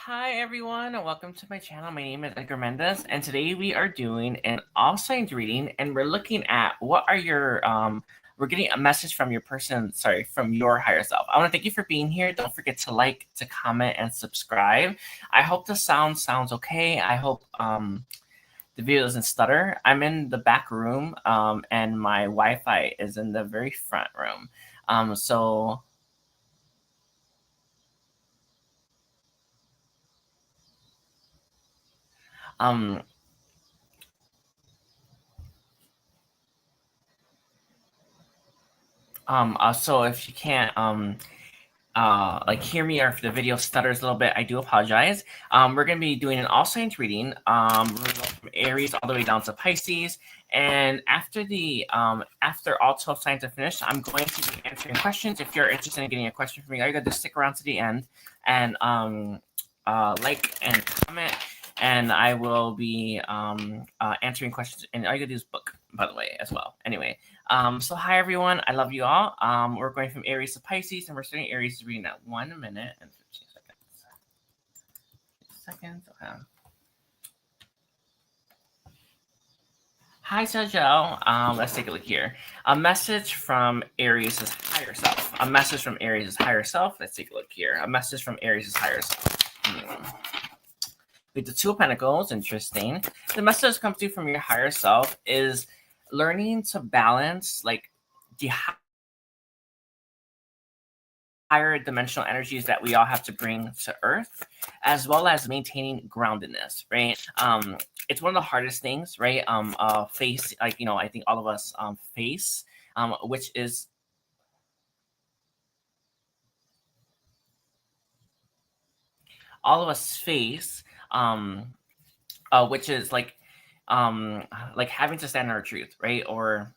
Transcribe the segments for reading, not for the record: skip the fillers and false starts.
Hi everyone, and welcome to my channel. My name is Edgar Mendez, and today we are doing an all signs reading, and we're looking at what are your we're getting a message from your from your higher self. I want to thank you for being here. Don't forget to like, to comment, and subscribe. I hope the sounds okay. I hope the video doesn't stutter. I'm in the back room, and my Wi-Fi is in the very front room. So so if you can't like hear me, or if the video stutters a little bit, I do apologize. We're going to be doing an all signs reading. We're going from Aries all the way down to Pisces, and after the after all 12 signs are finished, I'm going to be answering questions. If you're interested in getting a question from me, all you got to stick around to the end and like and comment, and I will be answering questions. And all you got to do is book, by the way, as well. Anyway, so hi everyone, I love you all. We're going from Aries to Pisces, and we're starting Aries reading at 1 minute and 15 seconds. Okay. Hi Sajel. Let's take a look here. A message from Aries' higher self. A message from Aries' higher self. Let's take a look here. A message from Aries' higher self. With the Two of Pentacles, interesting. The message that comes through from your higher self is learning to balance like the higher dimensional energies that we all have to bring to Earth, as well as maintaining groundedness, right? It's one of the hardest things, right? Face, like, I think all of us face, which is which is like having to stand in our truth, right? Or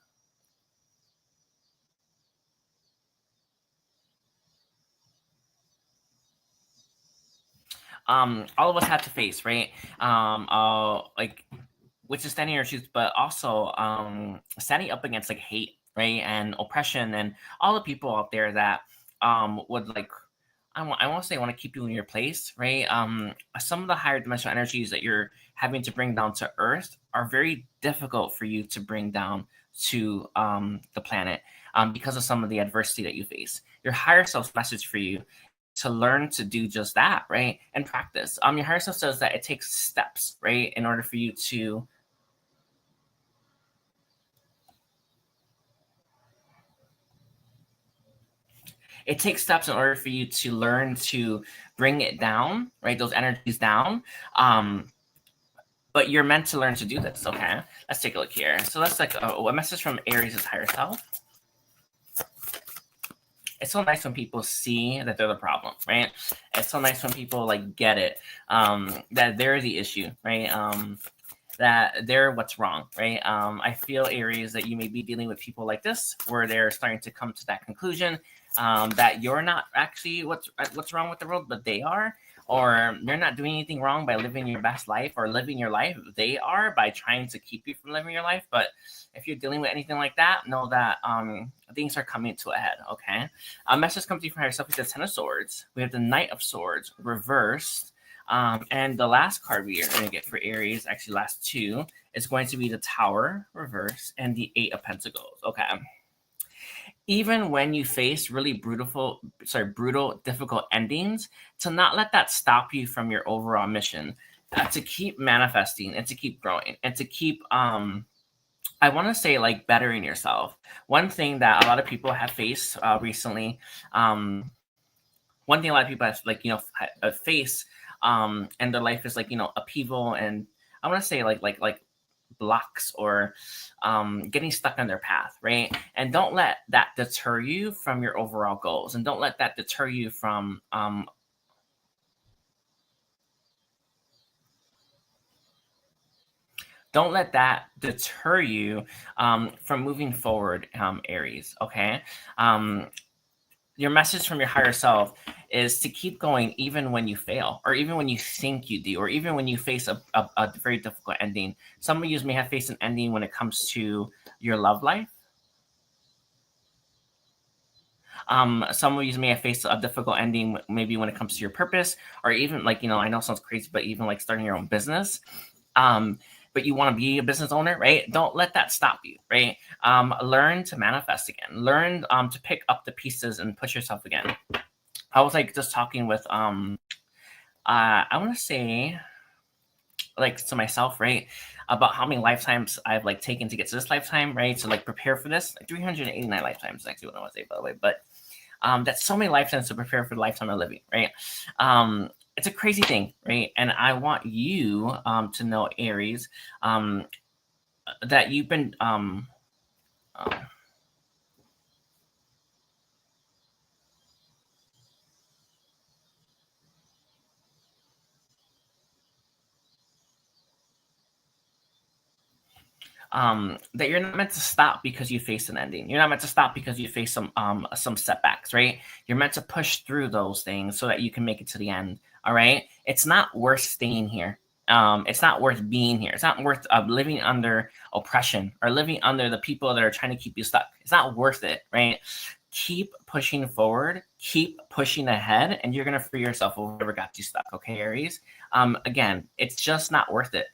all of us have to face, right? Like, which is standing in our truth, but also standing up against like hate, right, and oppression, and all the people out there that would like, I want to say, want to keep you in your place, right? Some of the higher dimensional energies that you're having to bring down to Earth are very difficult for you to bring down to the planet, because of some of the adversity that you face. Your higher self's message for you to learn to do just that, right, and practice. Your higher self says that it takes steps, right, in order for you to it takes steps in order for you to learn to bring it down, right? Those energies down. But you're meant to learn to do this, okay? Let's take a look here. So that's like a message from Aries' higher self. It's so nice when people see that they're the problem, right? It's so nice when people like get it, that they're the issue, right? That they're what's wrong, right? I feel, Aries, that you may be dealing with people like this, where they're starting to come to that conclusion, that you're not actually what's wrong with the world, but they are, or they're not doing anything wrong by living your best life or living your life. They are, by trying to keep you from living your life. But if you're dealing with anything like that, know that things are coming to a head, okay? A message comes to you from yourself. We have the Ten of Swords. We have the Knight of Swords reversed. And the last card we are going to get for Aries, actually last two, is going to be the Tower reverse and the Eight of Pentacles. Okay. Even when you face really brutal, difficult endings, to not let that stop you from your overall mission, to keep manifesting and to keep growing and to keep, I want to say, like, bettering yourself. One thing that a lot of people have faced recently, one thing a lot of people have, like, face and their life is like, upheaval, and I want to say like blocks, or getting stuck on their path, right? And don't let that deter you from your overall goals, and don't let that deter you from from moving forward, Aries, okay? Your message from your higher self is to keep going even when you fail, or even when you think you do, or even when you face a very difficult ending. Some of you may have faced an ending when it comes to your love life. Some of you may have faced a difficult ending, maybe when it comes to your purpose, or even like, I know it sounds crazy, but even like starting your own business. But you want to be a business owner, right? Don't let that stop you, right? Learn to manifest again. Learn to pick up the pieces and push yourself again. I was like just talking with I want to say like to myself, right, about how many lifetimes I've like taken to get to this lifetime, right? To like prepare for this, like 389 lifetimes is actually what I want to say, by the way. But that's so many lifetimes to prepare for the lifetime of living, right? It's a crazy thing, right? And I want you to know, Aries, that you've been that you're not meant to stop because you face an ending. You're not meant to stop because you face some setbacks, right? You're meant to push through those things so that you can make it to the end. All right. It's not worth staying here. It's not worth being here. It's not worth living under oppression or living under the people that are trying to keep you stuck. It's not worth it, right? Keep pushing forward, keep pushing ahead, and you're gonna free yourself of whatever got you stuck. Okay, Aries. Again, it's just not worth it.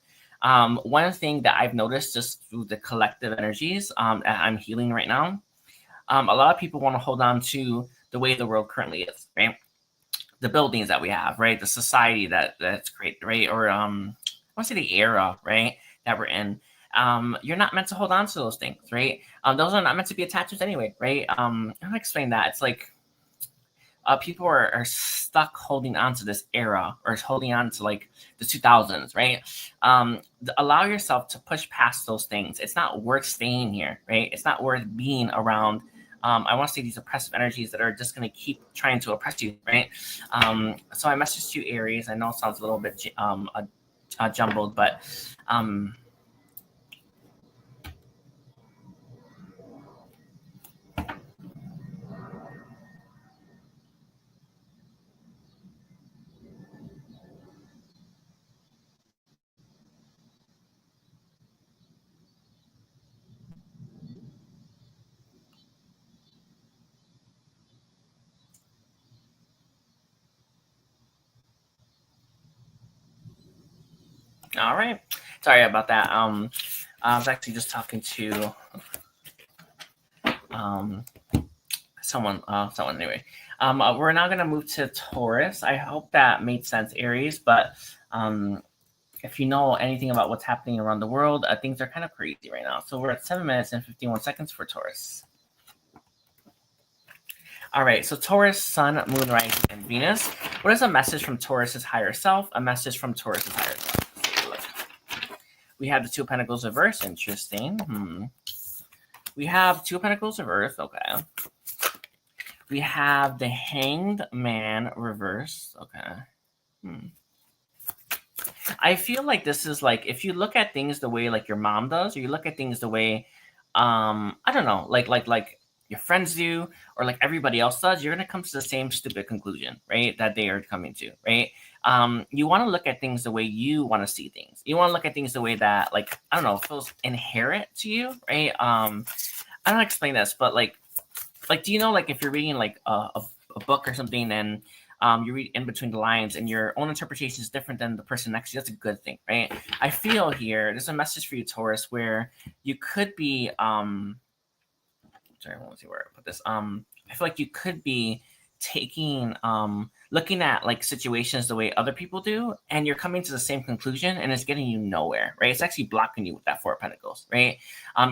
One thing that I've noticed just through the collective energies I'm healing right now, a lot of people want to hold on to the way the world currently is, right? The buildings that we have, right? The society that's great, right? Or I want to say the era, right, that we're in. You're not meant to hold on to those things, right? Those are not meant to be attachments anyway, right? I'm gonna explain that. It's like people are stuck holding on to this era or holding on to like the 2000s, right? Allow yourself to push past those things. It's not worth staying here, right? It's not worth being around. I want to say these oppressive energies that are just going to keep trying to oppress you, right? So I messaged you, Aries. I know it sounds a little bit jumbled, but all right. Sorry about that. I was actually just talking to someone anyway. We're now going to move to Taurus. I hope that made sense, Aries. But if you know anything about what's happening around the world, things are kind of crazy right now. So we're at 7 minutes and 51 seconds for Taurus. All right, so Taurus, Sun, Moon, Rising, and Venus. What is a message from Taurus's higher self? A message from Taurus's higher self. We have the Two of Pentacles reversed. Interesting. We have Two of Pentacles reversed. Okay. We have the Hanged Man reversed. Okay. I feel like this is like, if you look at things the way like your mom does, or you look at things the way, I don't know, like your friends do, or like everybody else does, you're going to come to the same stupid conclusion, right? That they are coming to, right? You want to look at things the way you want to see things. You want to look at things the way that, like, I don't know, feels inherent to you, right? I don't explain this, but like, do you know, like if you're reading like a book or something, and you read in between the lines and your own interpretation is different than the person next to you, that's a good thing, right? I feel here, there's a message for you, Taurus, where you could be, sorry, I won't see where I put this. I feel like you could be taking, looking at like situations the way other people do, and you're coming to the same conclusion, and it's getting you nowhere, right? It's actually blocking you with that Four of Pentacles, right?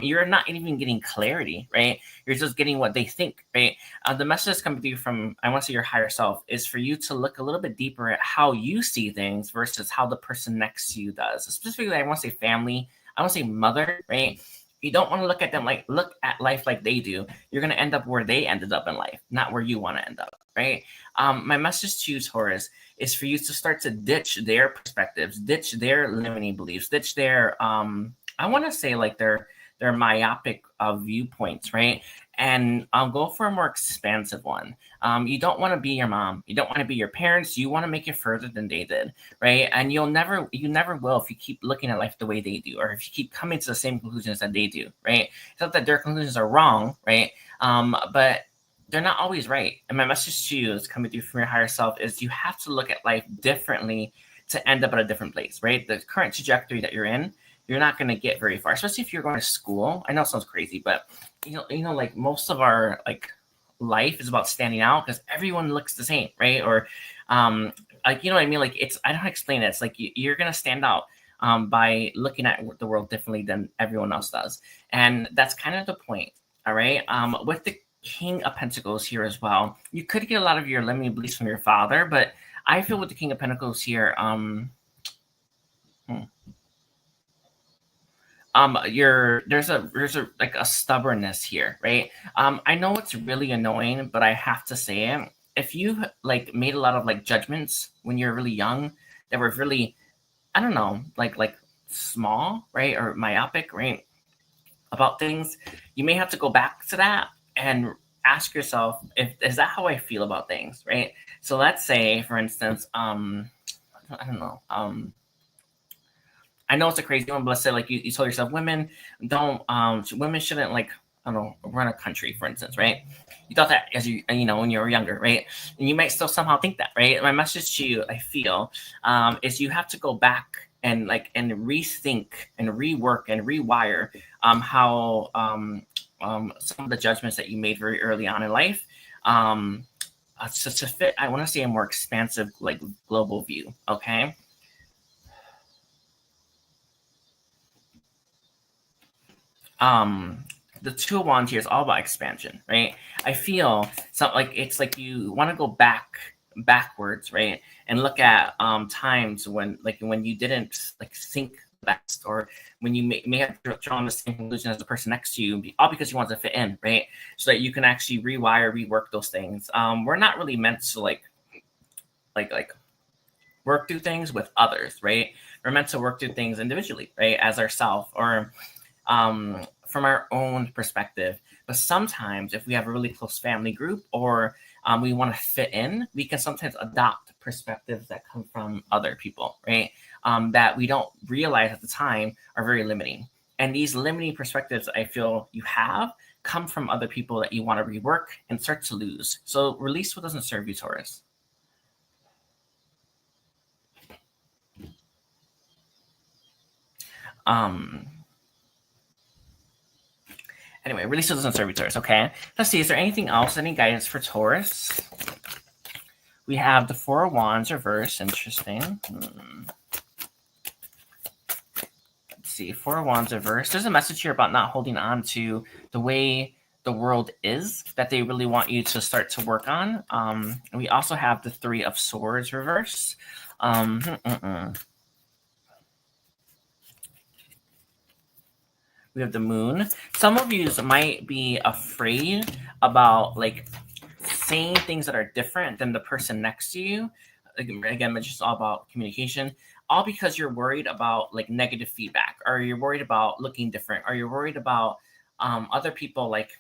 You're not even getting clarity, right? You're just getting what they think, right? The message that's coming to you from, I want to say, your higher self is for you to look a little bit deeper at how you see things versus how the person next to you does. Specifically, I want to say family, I want to say mother, right? You don't want to look at them like, look at life like they do. You're going to end up where they ended up in life, not where you want to end up, right? My message to you, Taurus, is for you to start to ditch their perspectives, ditch their limiting beliefs, ditch their, I want to say like their myopic viewpoints, right? And go for a more expansive one. You don't want to be your mom. You don't want to be your parents. You want to make it further than they did, right? And you never will if you keep looking at life the way they do, or if you keep coming to the same conclusions that they do, right? It's not that their conclusions are wrong, right? But they're not always right. And my message to you is coming through from your higher self is you have to look at life differently to end up at a different place, right? The current trajectory that you're in, you're not going to get very far, especially if you're going to school. I know it sounds crazy, but you know, like most of our like life is about standing out because everyone looks the same, right? Or like, you know what I mean? Like it's, I don't know how to explain it. It's like you're going to stand out by looking at the world differently than everyone else does. And that's kind of the point. All right. With the King of Pentacles here as well, you could get a lot of your limiting beliefs from your father, but I feel with the King of Pentacles here, there's a like a stubbornness here, right? I know it's really annoying, but I have to say it. If you like made a lot of like judgments when you're really young that were really, I don't know, like small, right, or myopic, right, about things, you may have to go back to that and ask yourself, is that how I feel about things, right? So let's say, for instance, I don't know, I know it's a crazy one, but let's say like you told yourself women don't, women shouldn't like, I don't know, run a country, for instance, right? You thought that as you know, when you were younger, right? And you might still somehow think that, right? My message to you, I feel, is you have to go back and like, and rethink and rework and rewire how some of the judgments that you made very early on in life, to fit, I want to say, a more expansive, like global view, okay? The Two of Wands here is all about expansion, right? I feel something like it's like you want to go backwards, right? And look at times when you didn't like think best, or when you may have drawn the same conclusion as the person next to you, all because you want to fit in, right? So that you can actually rework those things. We're not really meant to like work through things with others, right? We're meant to work through things individually, right? As ourselves, or from our own perspective. But sometimes if we have a really close family group, or we want to fit in, we can sometimes adopt perspectives that come from other people, right? That we don't realize at the time are very limiting. And these limiting perspectives I feel you have come from other people that you want to rework and start to lose. So release what doesn't serve you, Taurus. Anyway, release what doesn't serve you, Taurus. Okay. Let's see. Is there anything else? Any guidance for Taurus? We have the Four of Wands reverse. Interesting. Let's see. Four of Wands reverse. There's a message here about not holding on to the way the world is that they really want you to start to work on. And we also have the Three of Swords reverse. We have the Moon. Some of you might be afraid about like saying things that are different than the person next to you. Again, it's just all about communication. All because you're worried about like negative feedback, or you're worried about looking different, or you're worried about other people, like,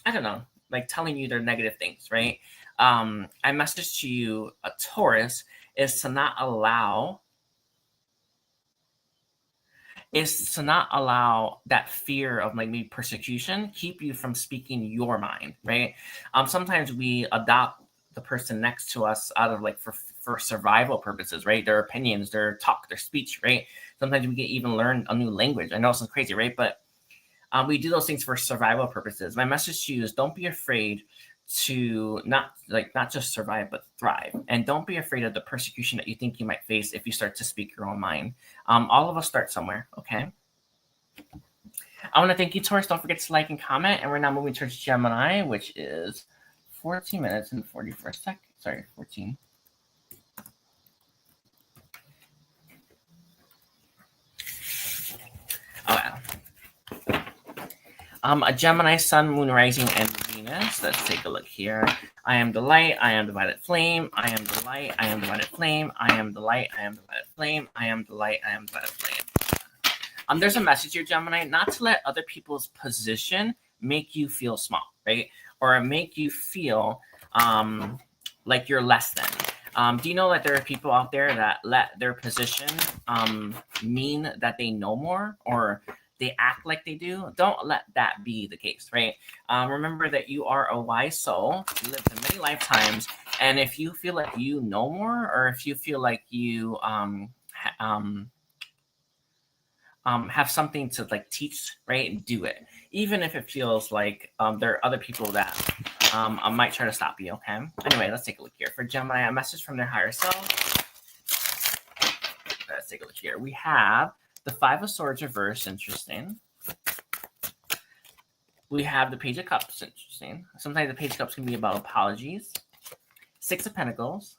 I don't know, like telling you their negative things, right? My message to you, a Taurus, is to not allow that fear of like maybe persecution keep you from speaking your mind, right? Sometimes we adopt the person next to us out of like for survival purposes, right? Their opinions, their talk, their speech, right? Sometimes we can even learn a new language. I know it's crazy, right? But we do those things for survival purposes. My message to you is don't be afraid to not just survive but thrive, and don't be afraid of the persecution that you think you might face if you start to speak your own mind. All of us start somewhere, okay? I want to thank you, Taurus. Don't forget to like and comment, and we're now moving towards Gemini, which is 14 minutes and 44 seconds. Sorry, 14. Oh, wow. A Gemini, Sun, Moon, Rising, and Venus. Let's take a look here. I am the light. I am the violet flame. I am the light. I am the violet flame. I am the light. I am the violet flame. I am the light. I am the violet flame. There's a message here, Gemini, not to let other people's position make you feel small, right? Or make you feel like you're less than. Do you know that there are people out there that let their position mean that they know more, or they act like they do. Don't let that be the case, right? Remember that you are a wise soul. You lived in many lifetimes, and if you feel like you know more, or if you feel like you have something to like teach, right? Do it, even if it feels like there are other people that might try to stop you. Okay. Anyway, let's take a look here for Gemini. A message from their higher self. Let's take a look here. We have the Five of Swords reversed. Interesting. We have the Page of Cups. Interesting. Sometimes the Page of Cups can be about apologies. Six of Pentacles.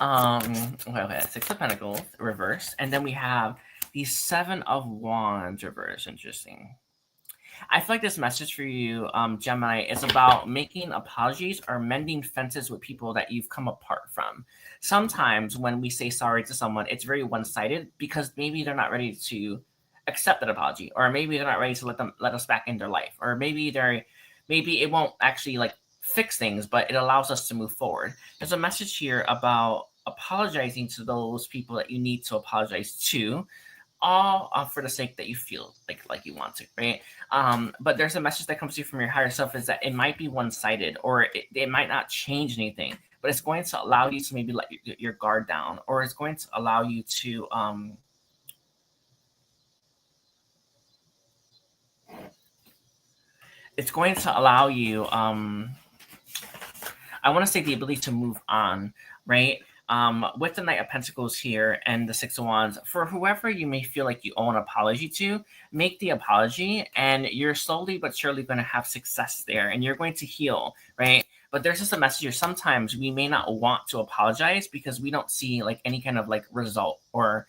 Okay, Six of Pentacles reversed, and then we have the Seven of Wands reversed. Interesting. I feel like this message for you, Gemini, is about making apologies or mending fences with people that you've come apart from. Sometimes when we say sorry to someone, it's very one-sided because maybe they're not ready to accept that apology, or maybe they're not ready to let us back in their life, or maybe it won't actually like fix things, but it allows us to move forward. There's a message here about apologizing to those people that you need to apologize to, all for the sake that you feel like you want to, right? But there's a message that comes to you from your higher self is that it might be one-sided, or it might not change anything, but it's going to allow you to maybe let your guard down, or it's going to allow you to it's going to allow you I want to say the ability to move on, right? With the Knight of Pentacles here and the Six of Wands, for whoever you may feel like you owe an apology to, make the apology, and you're slowly but surely going to have success there, and you're going to heal, right? But there's just a message here. Sometimes we may not want to apologize because we don't see like any kind of like result, or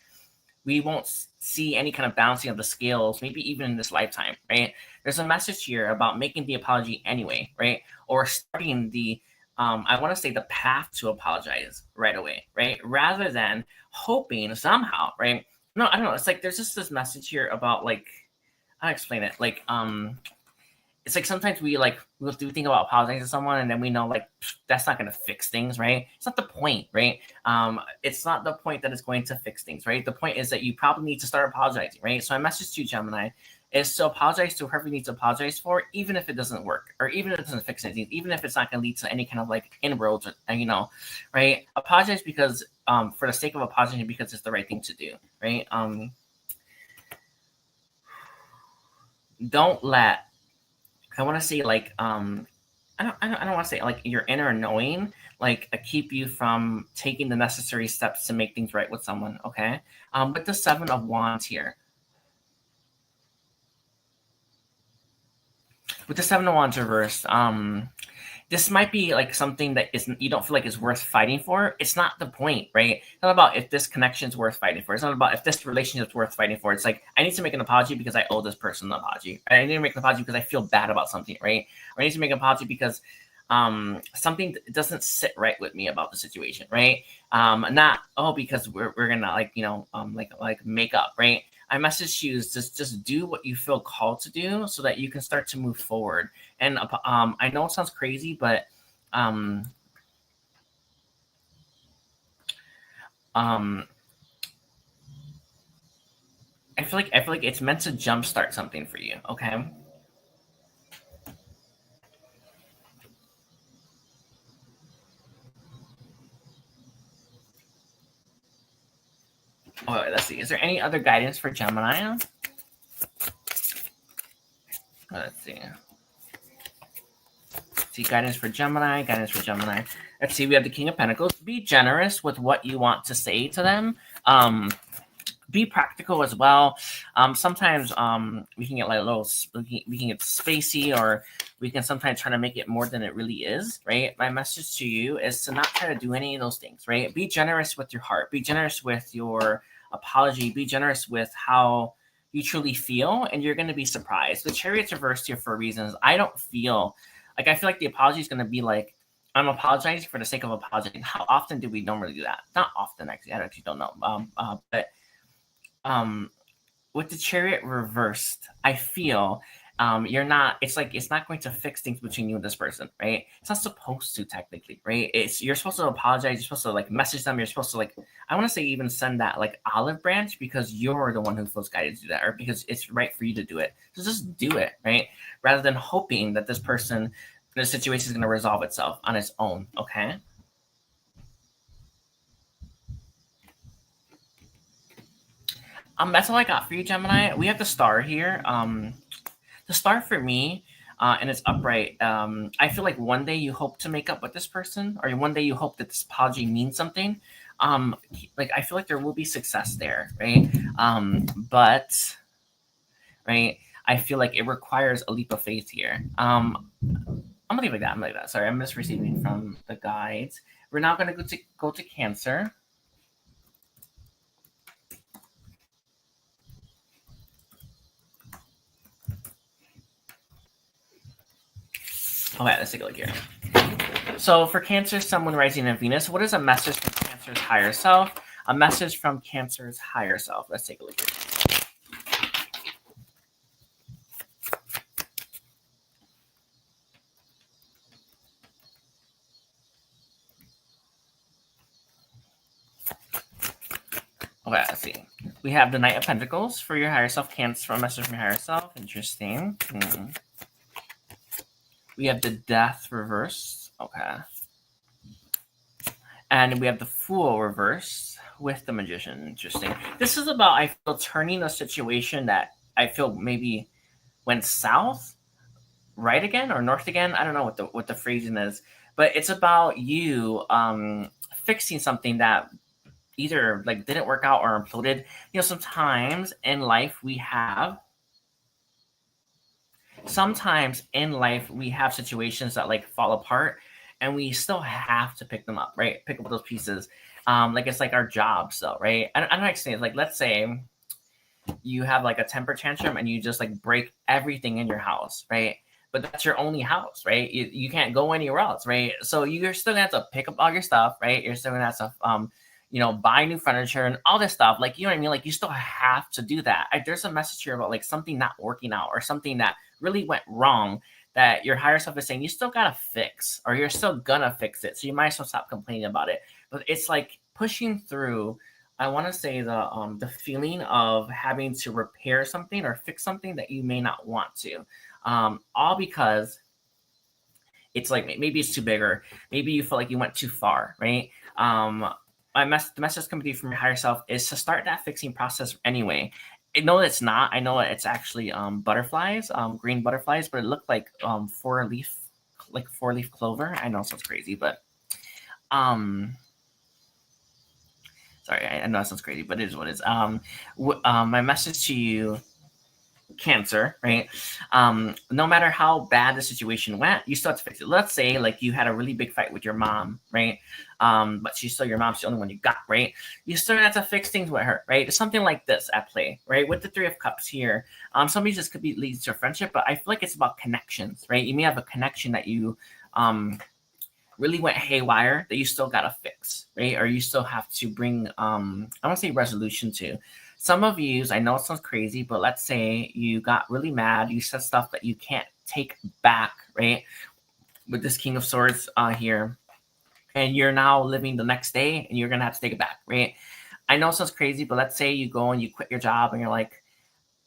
we won't see any kind of balancing of the scales, maybe even in this lifetime, right? There's a message here about making the apology anyway, right? Or starting the I want to say the path to apologize right away, right? Rather than hoping somehow, right? No, I don't know. It's like there's just this message here about like, I'll explain it. Like, it's like sometimes we'll do think about apologizing to someone, and then we know like that's not going to fix things, right? It's not the point, right? It's not the point that it's going to fix things, right? The point is that you probably need to start apologizing, right? So my message to you, Gemini, is to apologize to whoever you need to apologize for, even if it doesn't work, or even if it doesn't fix anything, even if it's not going to lead to any kind of like inroads, or, right? Apologize because for the sake of apologizing, because it's the right thing to do, right? Don't let, I want to say like I don't want to say like your inner knowing like keep you from taking the necessary steps to make things right with someone. Okay. With the Seven of Wands here, with the Seven of Wands reversed, this might be like something that isn't, you don't feel like is worth fighting for. It's not the point, right? It's not about if this connection is worth fighting for. It's not about if this relationship is worth fighting for. It's like, I need to make an apology because I owe this person an apology. Right? I need to make an apology because I feel bad about something, right? Or I need to make an apology because something doesn't sit right with me about the situation, right? Not, because we're gonna like make up, right? I message you is just do what you feel called to do so that you can start to move forward. And I know it sounds crazy, but I feel like it's meant to jumpstart something for you. Okay. Oh, let's see. Is there any other guidance for Gemini? Let's see. Guidance for Gemini. Let's see. We have the King of Pentacles. Be generous with what you want to say to them. Be practical as well. Sometimes we can get like a little, we can get spacey, or we can sometimes try to make it more than it really is, right? My message to you is to not try to do any of those things, right? Be generous with your heart. Be generous with your apology. Be generous with how you truly feel, and you're going to be surprised. The Chariot's reversed here for reasons. I feel like the apology is going to be like, I'm apologizing for the sake of apologizing. How often do we normally do that? Not often, actually. I actually don't know. But with the Chariot reversed, I feel you're not, it's like, it's not going to fix things between you and this person, right? It's not supposed to, technically, right? You're supposed to apologize, you're supposed to like message them, you're supposed to like, I want to say even send that like olive branch, because you're the one who feels guided to do that, or because it's right for you to do it. So just do it, right? Rather than hoping that this person, the situation is going to resolve itself on its own, okay? That's all I got for you, Gemini. We have the star here. The star for me, and it's upright. I feel like one day you hope to make up with this person, or one day you hope that this apology means something. Like I feel like there will be success there, right? But right, I feel like it requires a leap of faith here. I'm gonna leave it like that. I'm like that. Sorry, I'm just receiving from the guides. We're now gonna go to Cancer. Okay, let's take a look here. So for Cancer, someone rising in Venus, what is a message from Cancer's higher self? A message from Cancer's higher self. Let's take a look here. Okay, let's see. We have the Knight of Pentacles for your higher self, Cancer, from a message from your higher self. Interesting. We have the Death reverse. Okay. And we have the Fool reverse with the Magician. Interesting. This is about, I feel, turning a situation that I feel maybe went south, right again, or north again. I don't know what the phrasing is, but it's about you fixing something that either like didn't work out or imploded. You know, sometimes in life we have situations that like fall apart, and we still have to pick them up, right? Pick up those pieces. Like it's like our jobs, though, right? I don't understand. Like, let's say you have like a temper tantrum and you just like break everything in your house, right? But that's your only house, right? You can't go anywhere else, right? So you're still gonna have to pick up all your stuff, right? You're still gonna have to buy new furniture and all this stuff. Like, you know what I mean? Like, you still have to do that. There's a message here about like something not working out, or something that really went wrong, that your higher self is saying you still gotta fix, or you're still gonna fix it. So you might as well stop complaining about it. But it's like pushing through. I want to say the feeling of having to repair something or fix something that you may not want to, all because it's like maybe it's too big, or maybe you feel like you went too far, right? The message coming to you from your higher self is to start that fixing process anyway. No, it's not. I know it's actually butterflies, green butterflies, but it looked like four-leaf clover. I know it sounds crazy, but sorry, I know that sounds crazy, but it is what it is. My message to you, Cancer, right? No matter how bad the situation went, you still have to fix it. Let's say like you had a really big fight with your mom, right? But she's still your mom's the only one you got, right? You still have to fix things with her, right? There's something like this at play, right? With the Three of Cups here, somebody just could be leads to a friendship, but I feel like it's about connections, right? You may have a connection that you really went haywire that you still gotta fix, right? Or you still have to bring I want to say resolution to. Some of you, I know it sounds crazy, but let's say you got really mad, you said stuff that you can't take back, right? With this King of Swords here, and you're now living the next day, and you're gonna have to take it back, right? I know it sounds crazy, but let's say you go and you quit your job, and you're like,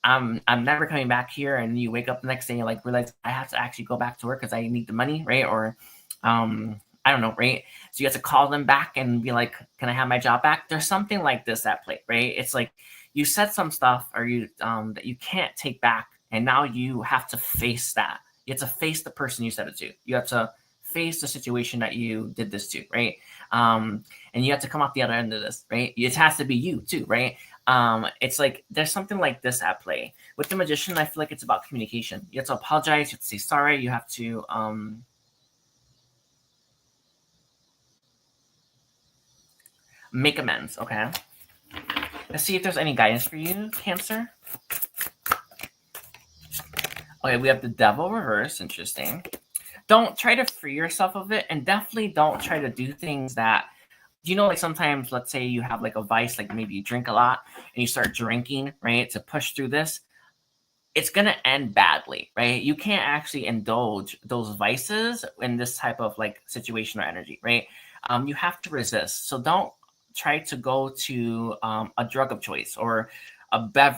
I'm never coming back here, and you wake up the next day and you like realize I have to actually go back to work because I need the money, right? Or I don't know, right? So you have to call them back and be like, can I have my job back? There's something like this at play, right? It's like you said some stuff, or you that you can't take back, and now you have to face that. You have to face the person you said it to. You have to face the situation that you did this to, right? And you have to come out the other end of this, right? It has to be you too, right? It's like there's something like this at play. With the Magician, I feel like it's about communication. You have to apologize, you have to say sorry, you have to make amends, okay? Let's see if there's any guidance for you, Cancer. Okay, we have the Devil reverse. Interesting. Don't try to free yourself of it, and definitely don't try to do things that, you know, like sometimes, let's say you have like a vice, like maybe you drink a lot and you start drinking, right, to push through this. it's going to end badly, right? You can't actually indulge those vices in this type of like situation or energy, right? You have to resist. So don't try to go to a drug of choice or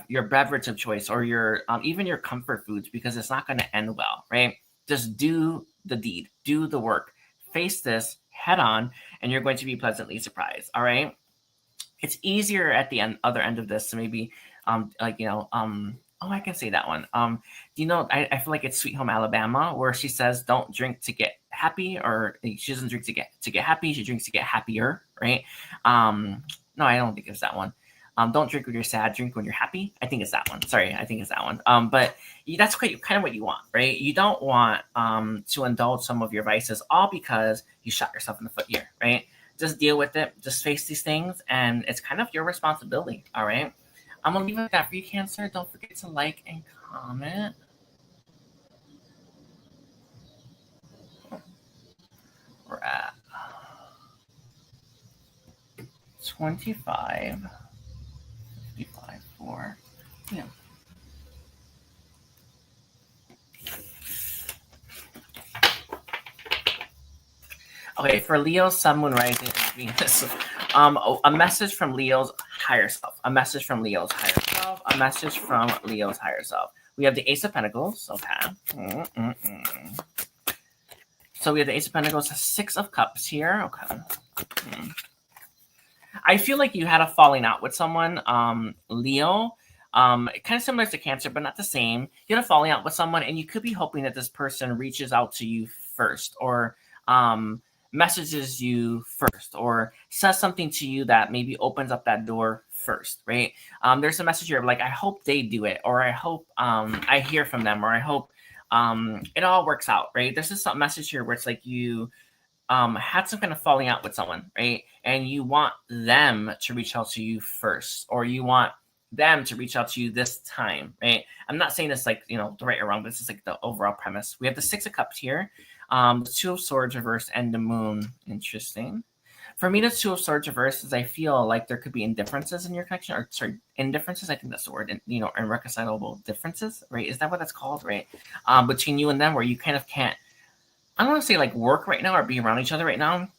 your beverage of choice or your even your comfort foods, because it's not going to end well, right? Just do the deed, do the work, face this head on, and you're going to be pleasantly surprised. All right. It's easier at the other end of this to maybe oh, I can say that one. Do you know, I feel like it's Sweet Home Alabama, where she says don't drink to get happy, or she doesn't drink to get happy, she drinks to get happier, right? No, I don't think it's that one. Don't drink when you're sad, drink when you're happy. I think it's that one. Sorry, I think it's that one. But that's kind of what you want, right? You don't want to indulge some of your vices all because you shot yourself in the foot here, right? Just deal with it. Just face these things, and it's kind of your responsibility, all right? I'm going to leave it at that for you, Cancer. Don't forget to like and comment. We're at 25, 55, 4. Yeah. Okay, for Leo, Sun, Moon, Rising, and Venus. A message from Leo's higher self. A message from Leo's higher self. A message from Leo's higher self. We have the Ace of Pentacles. Okay. So we have the Ace of Pentacles, 6 of Cups here. Okay. I feel like you had a falling out with someone, Leo. Kind of similar to Cancer, but not the same. You had a falling out with someone, and you could be hoping that this person reaches out to you first, or messages you first, or says something to you that maybe opens up that door first, right? There's a message here of like, I hope they do it, or I hope I hear from them, or I hope it all works out, right? There's this message here where it's like you had some kind of falling out with someone, right? And you want them to reach out to you first, or you want them to reach out to you this time, right? I'm not saying this like, the right or wrong, but this is like the overall premise. We have the 6 of Cups here, the 2 of Swords reversed, and the Moon. Interesting. For me, the 2 of Swords reversed is I feel like there could be indifferences in your connection, or sorry, indifferences. I think that's the word, irreconcilable differences, right? Is that what that's called, right? Between you and them, where you kind of can't, I don't want to say like work right now or be around each other right now.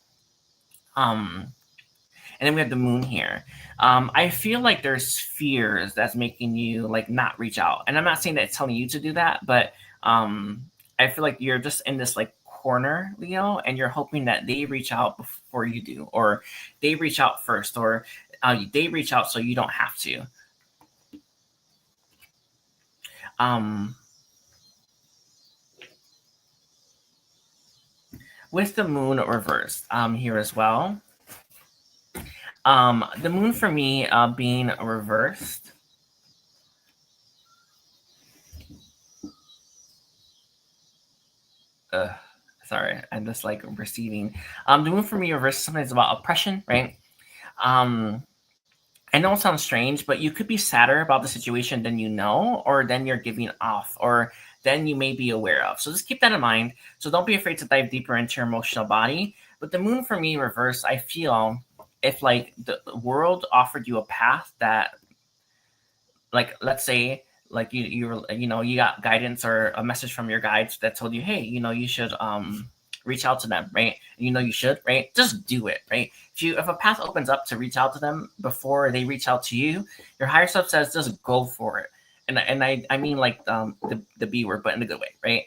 And then we have the Moon here. I feel like there's fears that's making you like not reach out. And I'm not saying that it's telling you to do that, but I feel like you're just in this like corner, Leo, and you're hoping that they reach out before you do, or they reach out first, or they reach out so you don't have to. With the Moon reversed here as well. The Moon for me being reversed. Sorry, I'm just like receiving. The Moon for me reversed sometimes about oppression, right? I know it sounds strange, but you could be sadder about the situation than you know, or then you're giving off, or then you may be aware of. So just keep that in mind. So don't be afraid to dive deeper into your emotional body. But the Moon for me reversed, I feel if like the world offered you a path that, like, let's say, like you got guidance or a message from your guides that told you, hey, you should reach out to them, right? You should, right? Just do it, right? If a path opens up to reach out to them before they reach out to you, your higher self says just go for it. And I mean like the B word, but in a good way, right?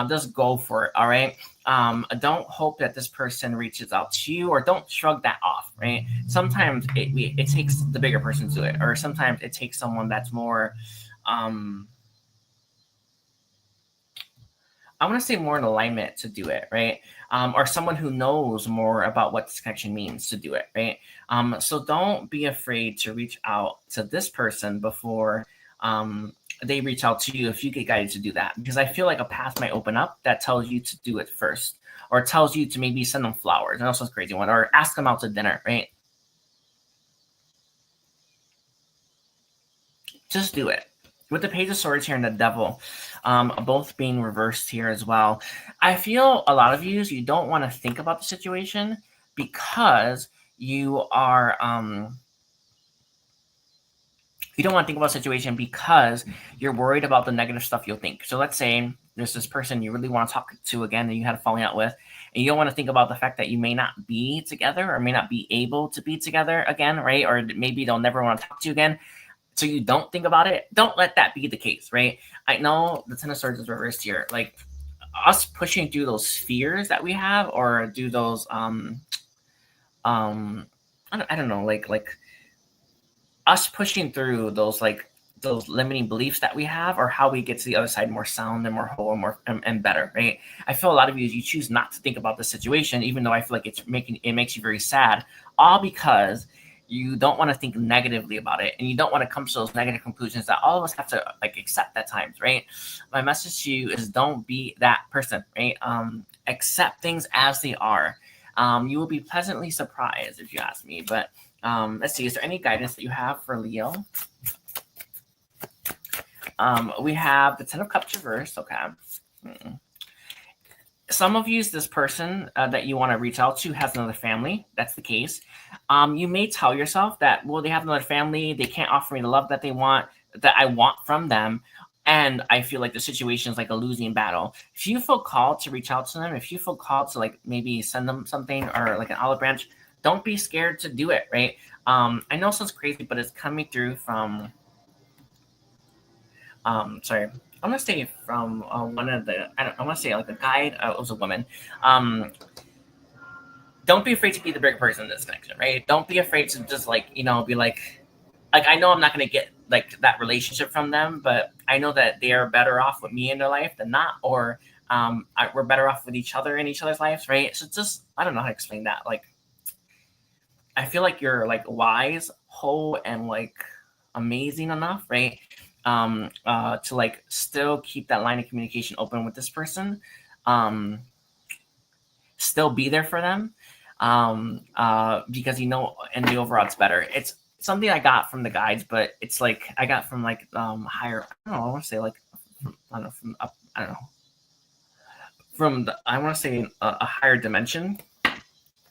Just go for it, all right? Don't hope that this person reaches out to you, or don't shrug that off, right? Sometimes it takes the bigger person to do it, or sometimes it takes someone that's more, I want to say more in alignment to do it, right? Or someone who knows more about what this connection means to do it, right? So don't be afraid to reach out to this person before they reach out to you if you get guided to do that. Because I feel like a path might open up that tells you to do it first, or tells you to maybe send them flowers. I know sounds crazy one, or ask them out to dinner, right? Just do it. With the Page of Swords here and the Devil, both being reversed here as well, I feel a lot of you don't want to think about the situation because you are You don't want to think about a situation because you're worried about the negative stuff you'll think. So let's say there's this person you really want to talk to again that you had a falling out with, and you don't want to think about the fact that you may not be together or may not be able to be together again, right? Or maybe they'll never want to talk to you again. So you don't think about it. Don't let that be the case, right? I know the Ten of Swords is reversed here. Like us pushing through those fears that we have, or do those I don't know, like us pushing through those those limiting beliefs that we have, or how we get to the other side more sound and more whole and more and better, right? I feel a lot of you choose not to think about the situation, even though I feel like it makes you very sad, all because you don't want to think negatively about it, and you don't want to come to those negative conclusions that all of us have to like accept at times, right? My message to you is don't be that person, right? Accept things as they are. You will be pleasantly surprised if you ask me. But let's see, is there any guidance that you have for Leo? We have the Ten of Cups reversed. Okay. Some of you, this person that you want to reach out to has another family. That's the case. You may tell yourself that, well, they have another family. They can't offer me the love that they want, that I want from them. And I feel like the situation is like a losing battle. If you feel called to reach out to them, if you feel called to like maybe send them something or like an olive branch, don't be scared to do it, right? I know it sounds crazy, but it's coming through from, sorry, I'm gonna say from one of the, I want to say like a guide. It was a woman. Don't be afraid to be the bigger person in this connection, right? Don't be afraid to just like, you know, be like I know I'm not gonna get like that relationship from them, but I know that they are better off with me in their life than not, or we're better off with each other in each other's lives, right? So just, I don't know how to explain that. Like, I feel like you're like wise, whole, and like amazing enough, right? To like still keep that line of communication open with this person, still be there for them, because you know, in the overall, it's better. It's something I got from the guides, but it's like I got from like higher. I don't know. I want to say like I don't know, from up. I don't know, from the. I want to say a higher dimension.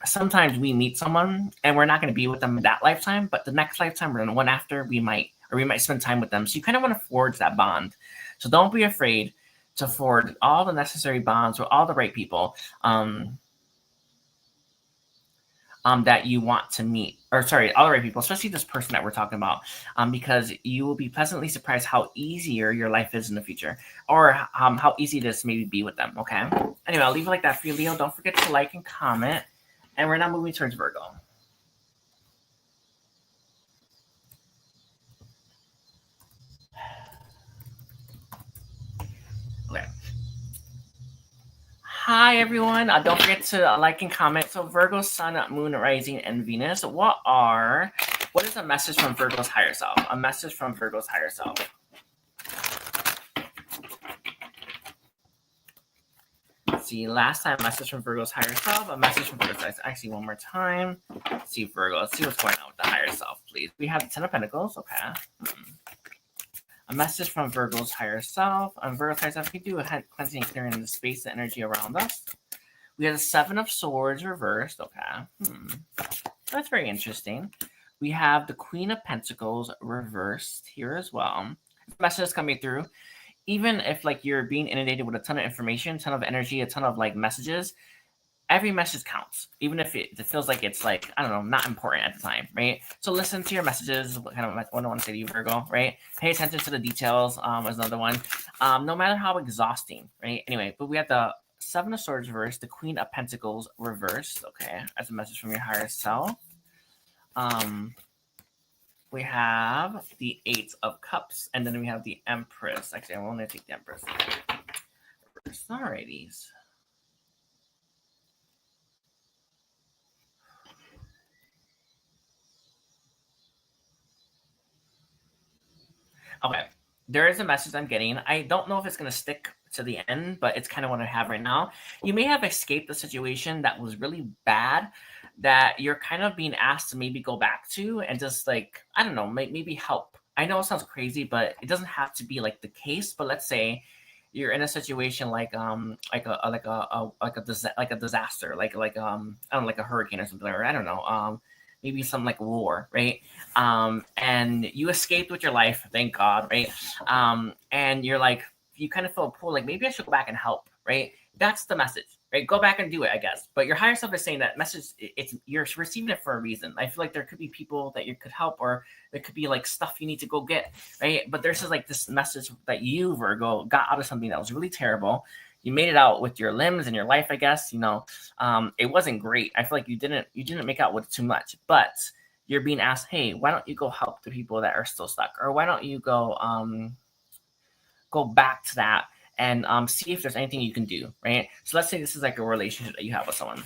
Sometimes we meet someone and we're not going to be with them in that lifetime, but the next lifetime or the one after, we might spend time with them. So you kind of want to forge that bond. So don't be afraid to forge all the necessary bonds with all the right people that you want to meet, or sorry, all the right people, especially this person that we're talking about, because you will be pleasantly surprised how easier your life is in the future, or how easy it is to maybe be with them. Okay. Anyway, I'll leave it like that for you, Leo. Don't forget to like and comment. And we're now moving towards Virgo. Okay. Hi, everyone. Don't forget to like and comment. So Virgo, Sun, Moon, Rising, and Venus. What is a message from Virgo's higher self? A message from Virgo's higher self. Let's see, last time, a message from Virgo's higher self. A message from Virgo's higher self. Actually, one more time. Let's see, Virgo. Let's see what's going on with the higher self, please. We have the Ten of Pentacles. Okay. A message from Virgo's higher self. On Virgo's higher self, we do a cleansing and clearing the space and energy around us. We have the Seven of Swords reversed. Okay. That's very interesting. We have the Queen of Pentacles reversed here as well. The message is coming through. Even if like you're being inundated with a ton of information, a ton of energy, a ton of like messages, every message counts, even if it feels like it's like, I don't know, not important at the time, right? So listen to your messages. What I want to say to you, Virgo, right? Pay attention to the details, is another one. No matter how exhausting, right? Anyway, but we have the Seven of Swords reversed, the Queen of Pentacles reversed, okay, as a message from your higher self. We have the Eight of Cups, and then we have the Empress. Actually, I want to take the Empress. Alrighties. Okay, there is a message I'm getting. I don't know if it's going to stick to the end, but it's kind of what I have right now. You may have escaped a situation that was really bad, that you're kind of being asked to maybe go back to and just like, I don't know, maybe help. I know it sounds crazy, but it doesn't have to be like the case. But let's say you're in a situation like a disaster, like I don't know, like a hurricane or something, or I don't know, maybe some like war, right? And you escaped with your life, thank God, right? And you're like, you kind of feel a pull, like maybe I should go back and help, right? That's the message, right? Go back and do it, I guess. But your higher self is saying that message, it's you're receiving it for a reason. I feel like there could be people that you could help, or there could be like stuff you need to go get, right? But there's just like this message that you, Virgo, got out of something that was really terrible. You made it out with your limbs and your life, I guess. It wasn't great. I feel like you didn't make out with too much, but you're being asked, hey, why don't you go help the people that are still stuck, or why don't you go back to that and see if there's anything you can do, right? So let's say this is like a relationship that you have with someone.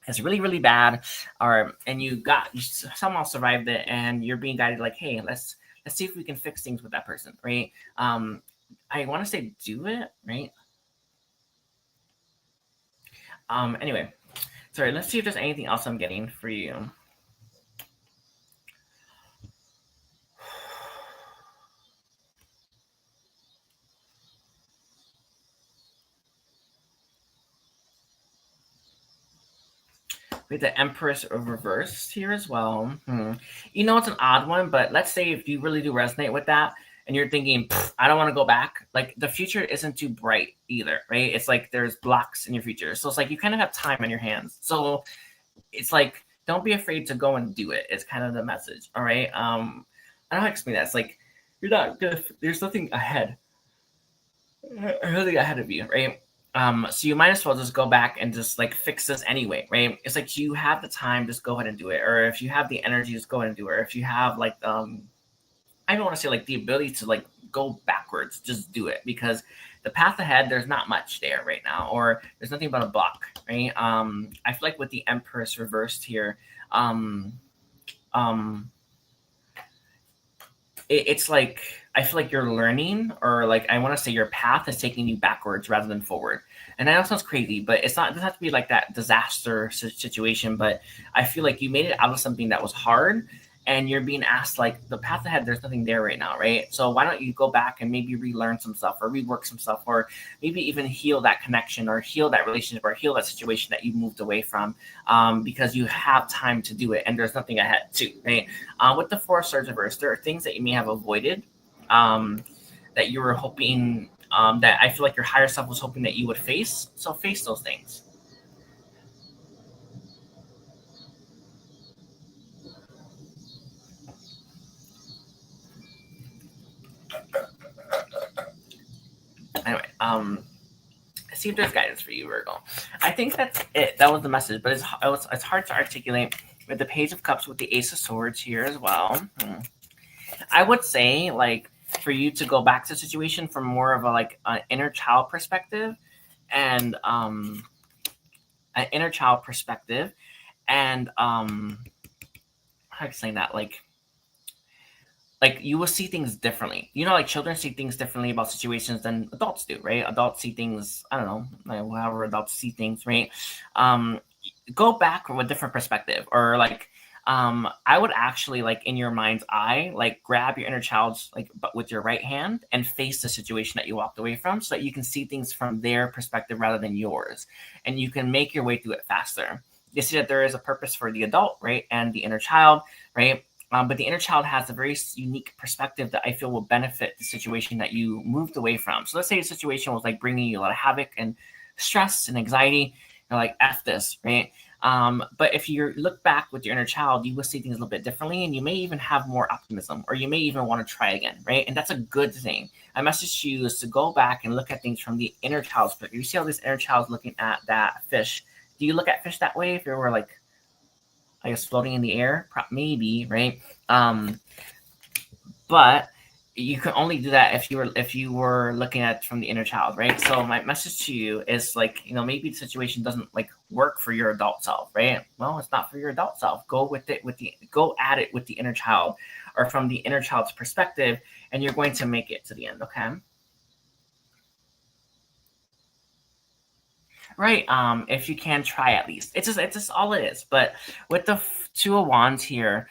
It's really, really bad, and you somehow survived it, and you're being guided like, hey, let's see if we can fix things with that person, right? I want to say do it, right? Anyway, sorry, let's see if there's anything else I'm getting for you. With the Empress reversed here as well. It's an odd one, but let's say if you really do resonate with that and you're thinking, I don't want to go back, like the future isn't too bright either, right? It's like there's blocks in your future. So it's like you kind of have time on your hands. So it's like, don't be afraid to go and do it. It's kind of the message, all right? I don't know how to explain that. It's like, you're not good. There's nothing ahead. Nothing ahead of you, right? So you might as well just go back and just like fix this anyway, right? It's like you have the time, just go ahead and do it. Or if you have the energy, just go ahead and do it. Or if you have like I don't want to say like the ability to like go backwards, just do it, because the path ahead, there's not much there right now, or there's nothing but a block, right? I feel like with the Empress reversed here, it's like I feel like you're learning, or like I want to say your path is taking you backwards rather than forward. And I know it sounds crazy, but it's not. It doesn't have to be like that disaster situation. But I feel like you made it out of something that was hard, and you're being asked like the path ahead. There's nothing there right now, right? So why don't you go back and maybe relearn some stuff, or rework some stuff, or maybe even heal that connection, or heal that relationship, or heal that situation that you moved away from, because you have time to do it, and there's nothing ahead too, right? With the Four of Swords reverse, there are things that you may have avoided, that you were hoping, that I feel like your higher self was hoping that you would face. So face those things. Anyway, see if there's guidance for you, Virgo. I think that's it. That was the message, but it's hard to articulate with the Page of Cups with the Ace of Swords here as well. I would say like for you to go back to the situation from more of a like an inner child perspective, and an inner child perspective, and how to explain that, like you will see things differently. Like children see things differently about situations than adults do, right? Adults see things, I don't know, like however adults see things, right? Go back from a different perspective, or like I would actually, like in your mind's eye, like grab your inner child's like but with your right hand and face the situation that you walked away from, so that you can see things from their perspective rather than yours, and you can make your way through it faster. You see that there is a purpose for the adult, right, and the inner child, right? But the inner child has a very unique perspective that I feel will benefit the situation that you moved away from. So let's say a situation was like bringing you a lot of havoc and stress and anxiety. You're like, F this, right? But if you look back with your inner child, you will see things a little bit differently, and you may even have more optimism, or you may even want to try again, right? And that's a good thing. My message to you is to go back and look at things from the inner child's perspective. You see how this inner child's looking at that fish. Do you look at fish that way if you were like, I guess, floating in the air? Maybe, right? But you can only do that if you were looking at it from the inner child, right? So my message to you is like, maybe the situation doesn't like work for your adult self, right? Well, it's not for your adult self. Go at it with the inner child, or from the inner child's perspective, and you're going to make it to the end, okay? Right. If you can try, at least. It's just all it is. But with the Two of Wands here,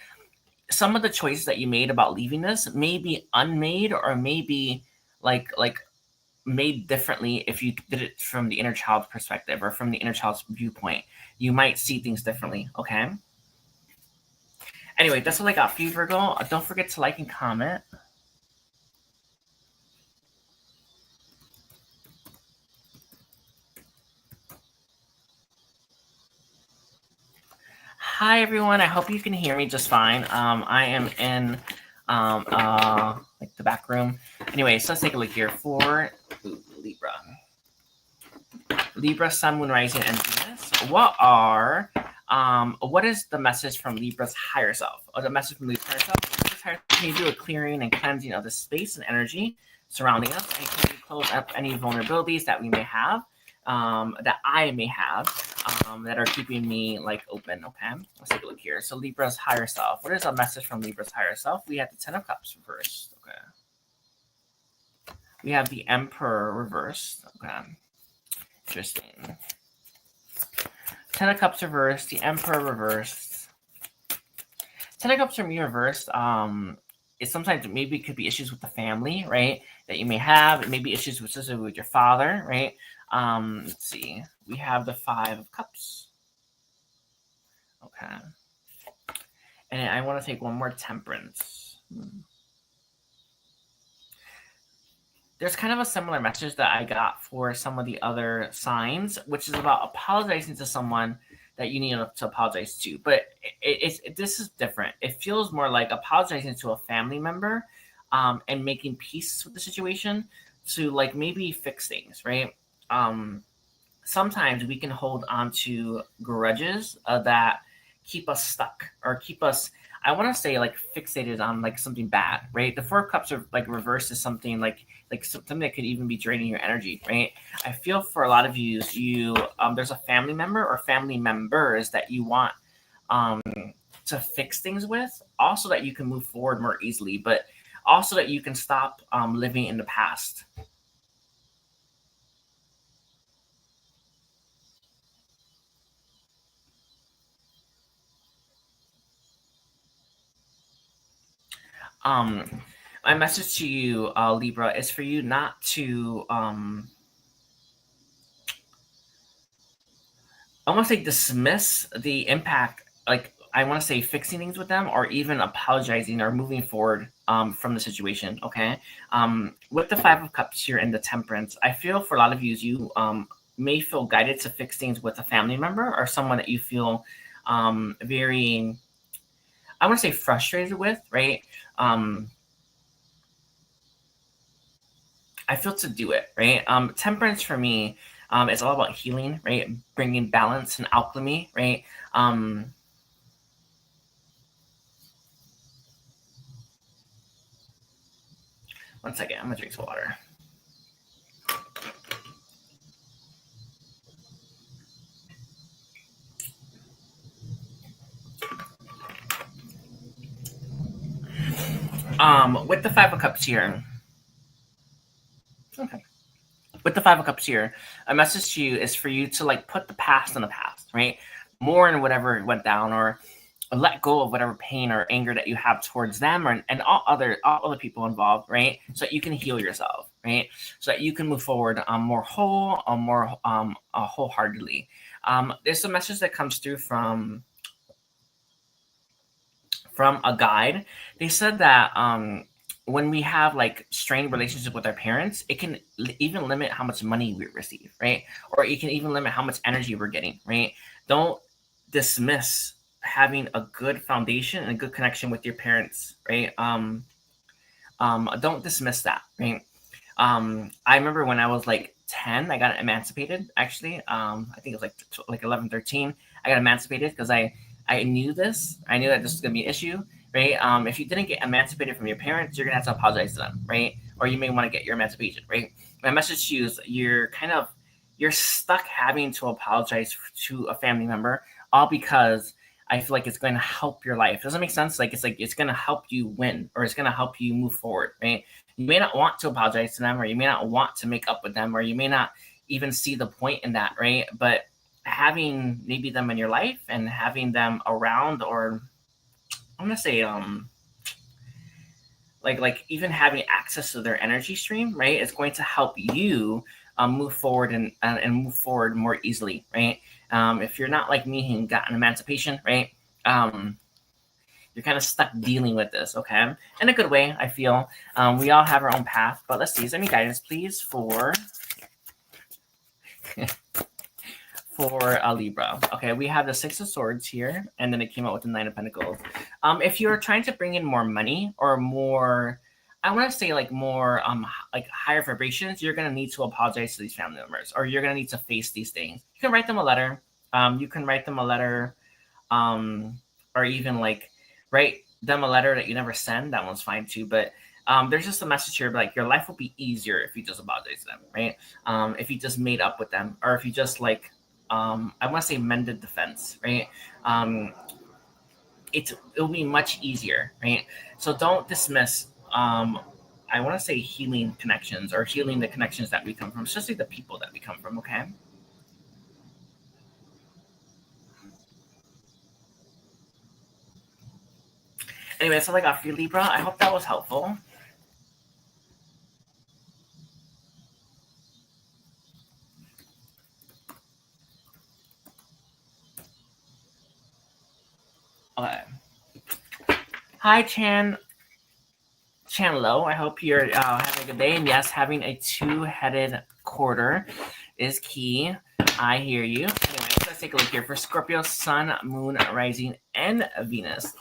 some of the choices that you made about leaving this may be unmade, or maybe like made differently if you did it from the inner child's perspective, or from the inner child's viewpoint. You might see things differently, okay? Anyway, that's what I got for you, Virgo. Don't forget to like and comment. Hi everyone, I hope you can hear me just fine. I am in like the back room. Anyway, so let's take a look here for Libra. Libra, Sun, Moon, Rising, and Venus. What is the message from Libra's higher self? Or the message from Libra's higher self? Can you do a clearing and cleansing of the space and energy surrounding us? And can you close up any vulnerabilities that we may have, that I may have, that are keeping me like open? Okay, let's take a look here. So Libra's higher self. What is a message from Libra's higher self? We have the Ten of Cups reversed. Okay. We have the Emperor reversed. Okay. Interesting. Ten of Cups reversed. The Emperor reversed. Ten of Cups from you reversed. It sometimes maybe could be issues with the family, right? That you may have. It may be issues with your father, right? Let's see. We have the Five of Cups. Okay. And I want to take one more Temperance. There's kind of a similar message that I got for some of the other signs, which is about apologizing to someone that you need to apologize to. But this is different. It feels more like apologizing to a family member, and making peace with the situation to like maybe fix things, right? Sometimes we can hold on to grudges that keep us stuck or keep us, I want to say, like fixated on like something bad, right? The Four of Cups are like reversed is something like something that could even be draining your energy, right? I feel for a lot of you, there's a family member or family members that you want to fix things with, also that you can move forward more easily, but also that you can stop living in the past. My message to you, Libra, is for you not to almost like dismiss the impact, like I want to say fixing things with them or even apologizing or moving forward from the situation. Okay. With the Five of Cups here and the Temperance, I feel for a lot of you may feel guided to fix things with a family member or someone that you feel very, I want to say frustrated with, right? I feel to do it, right? Temperance for me, it's all about healing, right? Bringing balance and alchemy, right? One second, I'm gonna drink some water. With the Five of Cups here. Okay. With the Five of Cups here, a message to you is for you to like put the past in the past, right? Mourn whatever went down, or let go of whatever pain or anger that you have towards them, and all other people involved, right? So that you can heal yourself, right? So that you can move forward more whole, more wholeheartedly. There's a message that comes through from a guide. They said that when we have like strained relationship with our parents, it can even limit how much money we receive, right? Or it can even limit how much energy we're getting, right? Don't dismiss having a good foundation and a good connection with your parents, right? Don't dismiss that, right? I remember when I was like 10, I got emancipated. Actually, I think it was like 11, 13. I got emancipated because I knew this. I knew that this was gonna be an issue, right? If you didn't get emancipated from your parents, you're gonna have to apologize to them, right? Or you may want to get your emancipation, right? My message to you is you're stuck having to apologize to a family member, all because I feel like it's going to help your life. Does that make sense? Like it's going to help you win, or it's going to help you move forward, right? You may not want to apologize to them, or you may not want to make up with them, or you may not even see the point in that, right? But having maybe them in your life and having them around, or I'm gonna say like even having access to their energy stream, right, is going to help you move forward and move forward more easily, right? If you're not like me and got an emancipation, right, You're kind of stuck dealing with this, okay? In a good way, I feel. We all have our own path, but let's see. Is there any guidance, please, for Libra? Okay, we have the Six of Swords here, and then it came out with the Nine of Pentacles. If you're trying to bring in more money or more, I want to say like more like higher vibrations, you're gonna need to apologize to these family members, or you're gonna need to face these things. You can write them a letter. You can write them a letter, or even like write them a letter that you never send. That one's fine too. But there's just a message here, like your life will be easier if you just apologize to them, right? If you just made up with them, or if you just like, I want to say mended the fence, right? It'll be much easier, right? So don't dismiss. I want to say healing connections, or healing the connections that we come from, especially the people that we come from. Okay. Anyway, that's all I got for you, Libra. I hope that was helpful. Okay. Hi, Chanlo. I hope you're having a good day. And yes, having a two-headed quarter is key. I hear you. Anyway, let's take a look here for Scorpio, Sun, Moon, Rising, and Venus.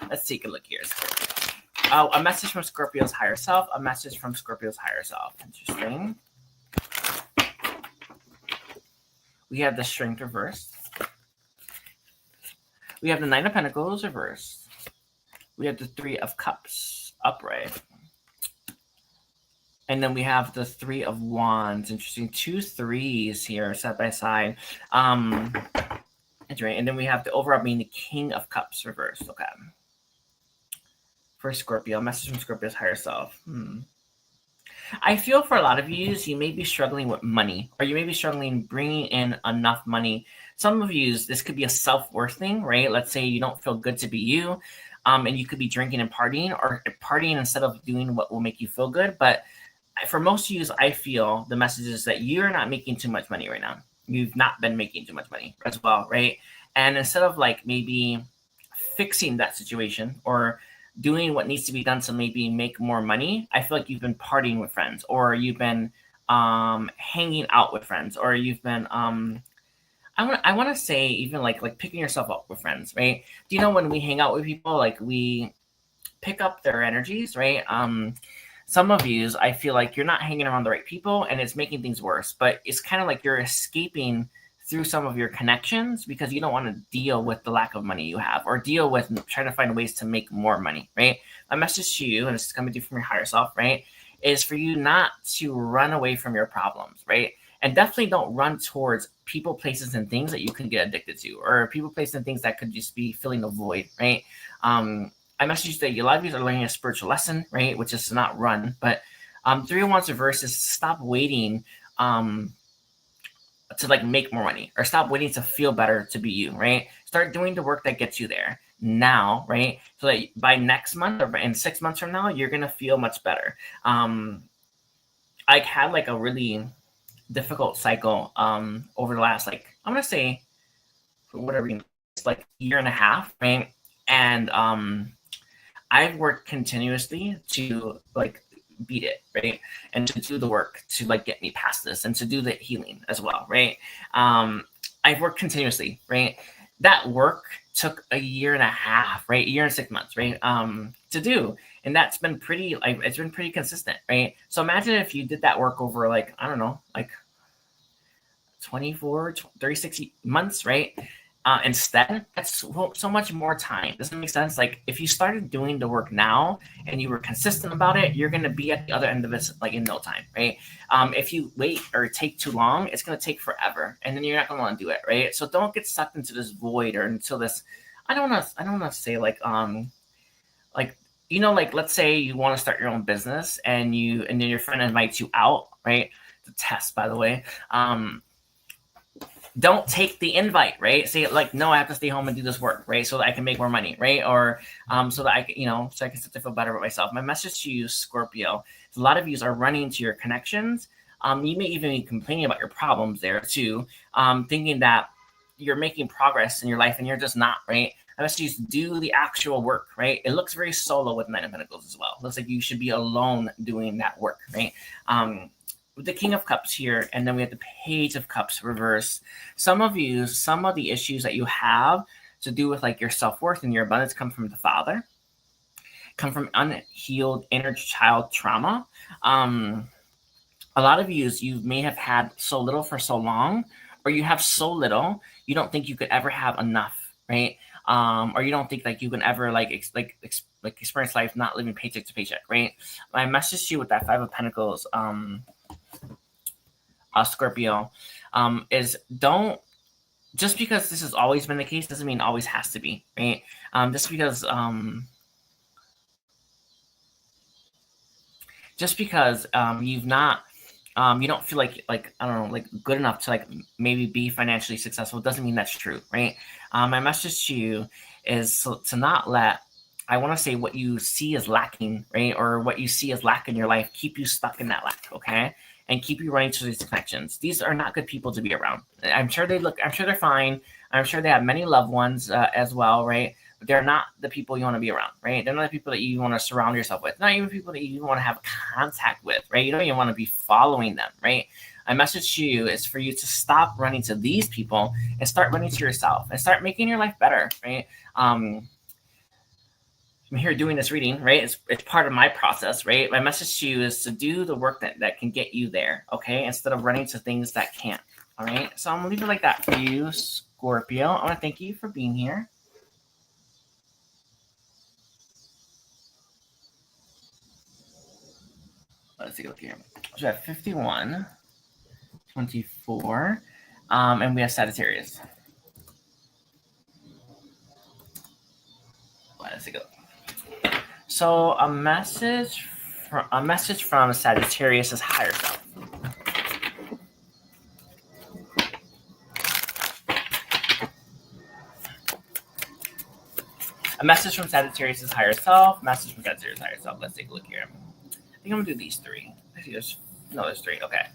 Let's take a look here. Scorpio. Oh, a message from Scorpio's higher self. A message from Scorpio's higher self. Interesting. We have the Strength reversed. We have the Nine of Pentacles reversed. We have the Three of Cups upright. And then we have the Three of Wands. Interesting. 2 threes here side by side. That's right. And then we have the overall being the King of Cups reversed. Okay. For Scorpio, message from Scorpio's higher self. I feel for a lot of you may be struggling with money, or you may be struggling bringing in enough money. Some of you, this could be a self-worth thing, right? Let's say you don't feel good to be you, and you could be drinking and partying, or partying instead of doing what will make you feel good. But for most of you, I feel the message is that you're not making too much money right now. You've not been making too much money as well, right? And instead of like maybe fixing that situation or doing what needs to be done to maybe make more money, I feel like you've been partying with friends, or you've been hanging out with friends, or you've been I want to say even like picking yourself up with friends, right? Do you know when we hang out with people, like we pick up their energies, right? Some of you, I feel like you're not hanging around the right people, and it's making things worse. But it's kind of like you're escaping through some of your connections because you don't want to deal with the lack of money you have, or deal with trying to find ways to make more money, right? My message to you, and this is coming to you from your higher self, right, is for you not to run away from your problems, right? And definitely don't run towards people, places, and things that you can get addicted to, or people, places, and things that could just be filling a void, right? I message that a lot of you are learning a spiritual lesson, right? Which is to not run. But 3 of Wands reverse is stop waiting to like make more money, or stop waiting to feel better to be you, right? Start doing the work that gets you there now, right? So that by next month or in 6 months from now, you're gonna feel much better. I had like a really difficult cycle over the last, like, I'm gonna say whatever, it's like year and a half, right? And I've worked continuously to like beat it, right? And to do the work to like get me past this, and to do the healing as well, right? I've worked continuously, right? That work took a year and a half, right? A year and 6 months, right? To do. And that's been pretty, like, it's been pretty consistent, right? So imagine if you did that work over like, I don't know, like 24, 36 months, right? Instead, that's so much more time. Doesn't make sense? Like if you started doing the work now and you were consistent about it, you're going to be at the other end of it like in no time, right? If you wait or take too long, it's going to take forever, and then you're not going to want to do it, right? So don't get sucked into this void, or until this. I don't want to say like you know, like let's say you want to start your own business, and then your friend invites you out, right? The test, by the way. Don't take the invite, right? Say like, no, I have to stay home and do this work, right? So that I can make more money, right? Or so that I can, so I can start to feel better about myself. My message to you, Scorpio, a lot of you are running to your connections. You may even be complaining about your problems there too, thinking that you're making progress in your life and you're just not, right? I message you to do the actual work, right? It looks very solo with Knight of Pentacles as well. It looks like you should be alone doing that work, right? With the King of Cups here, and then we have the Page of Cups reverse. Some of you, some of the issues that you have to do with like your self-worth and your abundance come from the father, come from unhealed inner child trauma. A lot of you may have had so little for so long, or you have so little, you don't think you could ever have enough, right? Or you don't think like you can ever experience life not living paycheck to paycheck, right? My message to you with that Five of Pentacles, Scorpio, is don't, just because this has always been the case doesn't mean it always has to be, right? Just because you've not, you don't feel like I don't know, like good enough to like maybe be financially successful doesn't mean that's true, right? My message to you is to not let, I want to say, what you see as lacking, right, or what you see as lack in your life keep you stuck in that lack, okay? And keep you running to these connections. These are not good people to be around. I'm sure they're fine. I'm sure they have many loved ones as well, right? But they're not the people you want to be around, right? They're not the people that you want to surround yourself with. Not even people that you want to have contact with, right? You don't even want to be following them, right? My message to you is for you to stop running to these people and start running to yourself and start making your life better, right? I'm here doing this reading, right? It's part of my process, right? My message to you is to do the work that can get you there, okay? Instead of running to things that can't, all right? So I'm going to leave it like that for you, Scorpio. I want to thank you for being here. Let's take a look here. So we have 51, 24, and we have Sagittarius. Let's take a look. So a message from Sagittarius' higher self. A message from Sagittarius' higher self. Message from Sagittarius' higher self. Let's take a look here. I think I'm gonna do these three. There's three. Okay.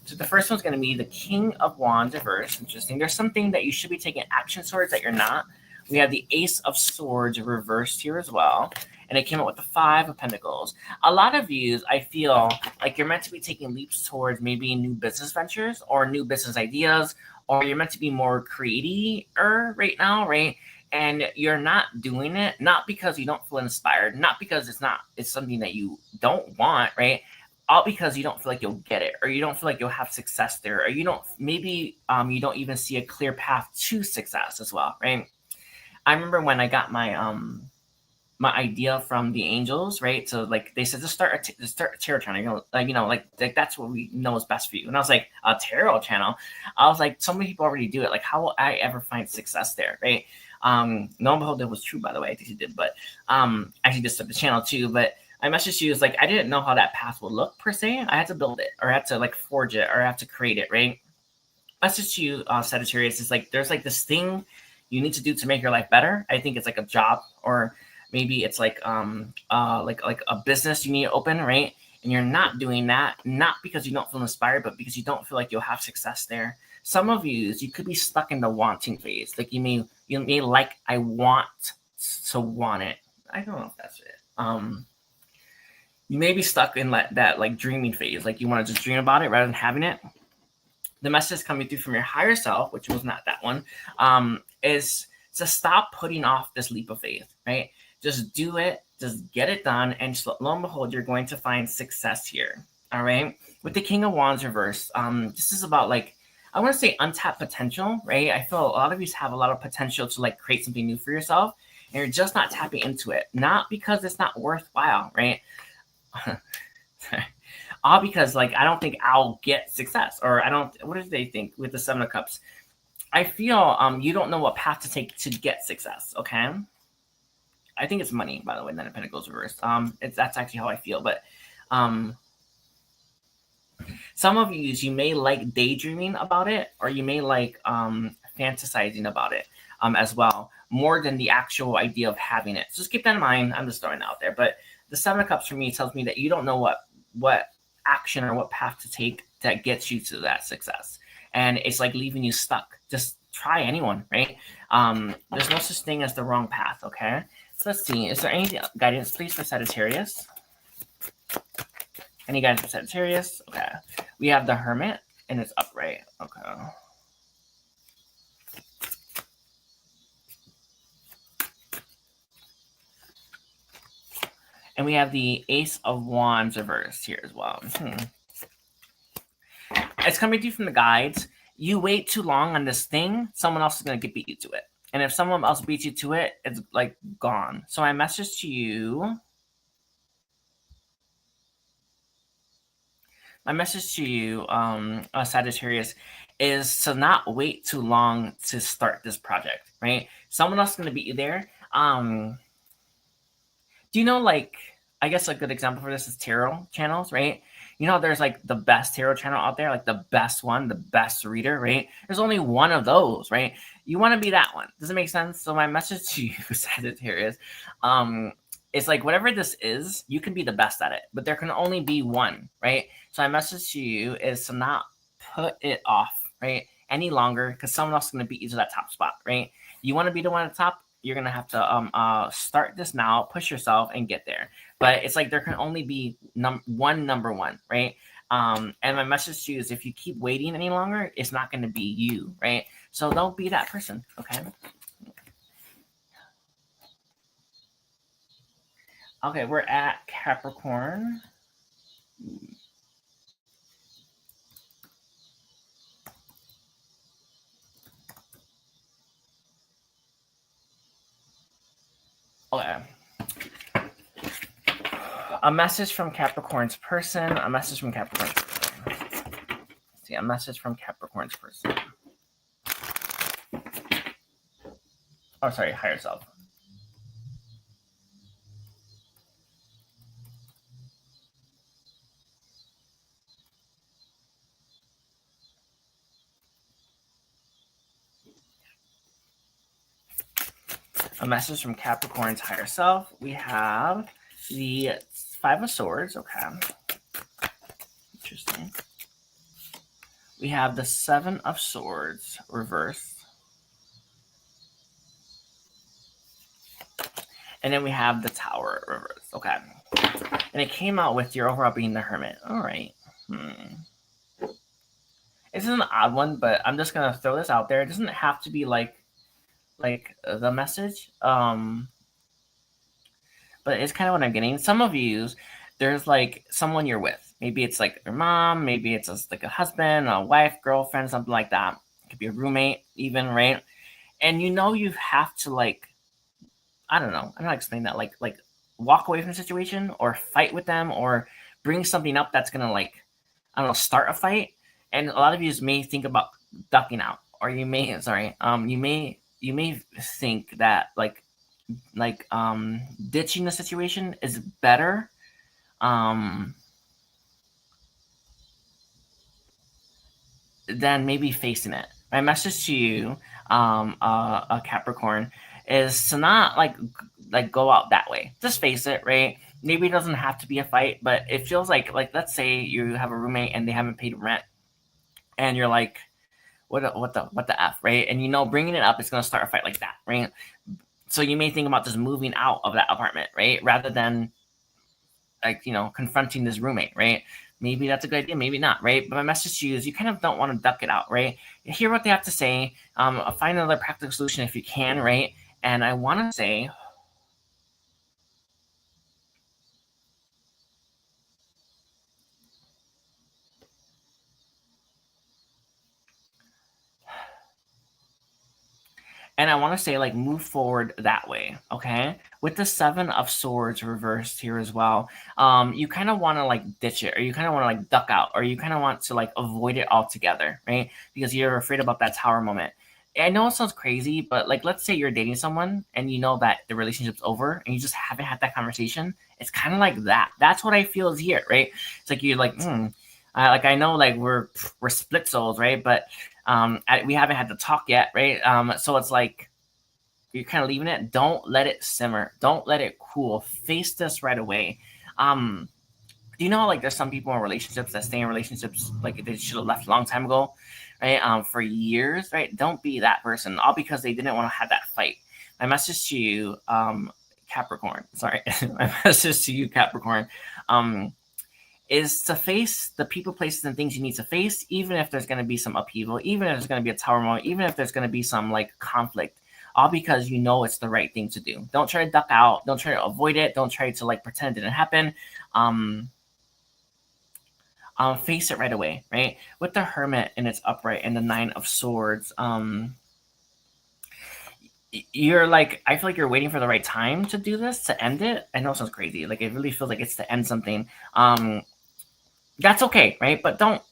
So the first one's gonna be the King of Wands reverse. Interesting. There's something that you should be taking action towards that you're not. We have the Ace of Swords reversed here as well. And it came out with the Five of Pentacles. A lot of you, I feel like you're meant to be taking leaps towards maybe new business ventures or new business ideas, or you're meant to be more creative right now, right? And you're not doing it, not because you don't feel inspired, not because it's something that you don't want, right? All because you don't feel like you'll get it, or you don't feel like you'll have success there, or you don't you don't even see a clear path to success as well, right? I remember when I got my my idea from the angels, right? So like they said, just start a tarot channel, like that's what we know is best for you. And I was like, a tarot channel? I was like, so many people already do it. Like, how will I ever find success there, right? Lo and behold, that was true, by the way. I think he did, but actually just up the channel too. But my message to you is like, I didn't know how that path would look per se. I had to build it, or I had to like forge it, or I have to create it, right? Message to you, Sagittarius, is like there's like this thing you need to do to make your life better. I think it's like a job, or maybe it's like a business you need to open, right? And you're not doing that, not because you don't feel inspired, but because you don't feel like you'll have success there. Some of you could be stuck in the wanting phase. Like you may like, I want to want it. I don't know if that's it. You may be stuck in that like dreaming phase. Like you want to just dream about it rather than having it. The message coming through from your higher self, which was not that one, is to stop putting off this leap of faith, right? Just do it, just get it done, and just, lo and behold, you're going to find success here, all right? With the King of Wands reverse, this is about like, I want to say untapped potential, right? I feel a lot of you have a lot of potential to like create something new for yourself, and you're just not tapping into it. Not because it's not worthwhile, right? All because like, I don't think I'll get success, or I don't, what do they think with the Seven of Cups? I feel you don't know what path to take to get success, okay? I think it's money, by the way, Nine of Pentacles reversed. That's actually how I feel. But some of you may like daydreaming about it, or you may like fantasizing about it as well, more than the actual idea of having it. So just keep that in mind. I'm just throwing it out there. But the Seven of Cups for me tells me that you don't know what action or what path to take that gets you to that success. And it's like leaving you stuck, just try anyone, right? There's no such thing as the wrong path, okay? So let's see. Is there any guidance, please, for Sagittarius? Any guidance for Sagittarius? Okay. We have the Hermit, and it's upright. Okay. And we have the Ace of Wands reversed here as well. It's coming to you from the guides. You wait too long on this thing, someone else is going to beat you to it. And if someone else beats you to it, it's like gone. So my message to you, Sagittarius, is to not wait too long to start this project, right? Someone else is going to beat you there. Do you know, like, I guess a good example for this is tarot channels, right? You know, there's like the best tarot channel out there, like the best one, the best reader, right? There's only one of those, right? You want to be that one. Does it make sense? So my message to you, Sagittarius, it's like whatever this is, you can be the best at it, but there can only be one, right? So my message to you is to not put it off, right, any longer, because someone else is going to beat you to that top spot, right? You want to be the one at the top, you're going to have to start this now, push yourself, and get there. But it's like there can only be number one, right? And my message to you is if you keep waiting any longer, it's not going to be you, right? So don't be that person, okay? Okay, we're at Capricorn. Okay. A message from Capricorn's person. A message from Capricorn's person. See, a message from Capricorn's person. Oh, sorry, higher self. A message from Capricorn's higher self. We have the Five of Swords. Okay. Interesting. We have the Seven of Swords reversed. And then we have the Tower reversed. Okay. And it came out with your overall being the Hermit. All right. This is an odd one, but I'm just going to throw this out there. It doesn't have to be like the message. But it's kind of what I'm getting. Some of you, there's like someone you're with. Maybe it's like your mom. Maybe it's like a husband, a wife, girlfriend, something like that. It could be a roommate even, right? And you know you have to like, I don't know. I don't know how to explain that. Like walk away from the situation or fight with them or bring something up that's going to like, I don't know, start a fight. And a lot of you may think about ducking out, or you may, you may think that like ditching the situation is better than maybe facing it. My message to you, a Capricorn, is to not like go out that way. Just face it, right? Maybe it doesn't have to be a fight, but it feels like let's say you have a roommate and they haven't paid rent, and you're like, what the F, right? And you know, bringing it up is going to start a fight like that, right? So you may think about just moving out of that apartment, right? Rather than like, you know, confronting this roommate, right? Maybe that's a good idea, maybe not, right? But my message to you is you kind of don't want to duck it out, right? You hear what they have to say. Find another practical solution if you can, right? And I want to say, like, move forward that way, okay? With the Seven of Swords reversed here as well, you kind of want to, like, ditch it, or you kind of want to, like, duck out, or you kind of want to, like, avoid it altogether, right? Because you're afraid about that Tower moment. I know it sounds crazy, but, like, let's say you're dating someone, and you know that the relationship's over, and you just haven't had that conversation. It's kind of like that. That's what I feel is here, right? It's like you're like, like, I know, like, we're split souls, right? But we haven't had to talk yet, right? So it's like you're kind of leaving it. Don't let it simmer. Don't let it cool. Face this right away. Do you know, like, there's some people in relationships that stay in relationships like they should have left a long time ago, right? For years, right? Don't be that person, all because they didn't want to have that fight. My message to you, Capricorn, sorry, my message to you, Capricorn, is to face the people, places, and things you need to face, even if there's going to be some upheaval, even if there's going to be a tower moment, even if there's going to be some like conflict, all because you know it's the right thing to do. Don't try to duck out. Don't try to avoid it. Don't try to like pretend it didn't happen. Face it right away, right? With the Hermit and its upright and the Nine of Swords, you're like, I feel like you're waiting for the right time to do this, to end it. I know it sounds crazy. Like it really feels like it's to end something. That's okay, right? But don't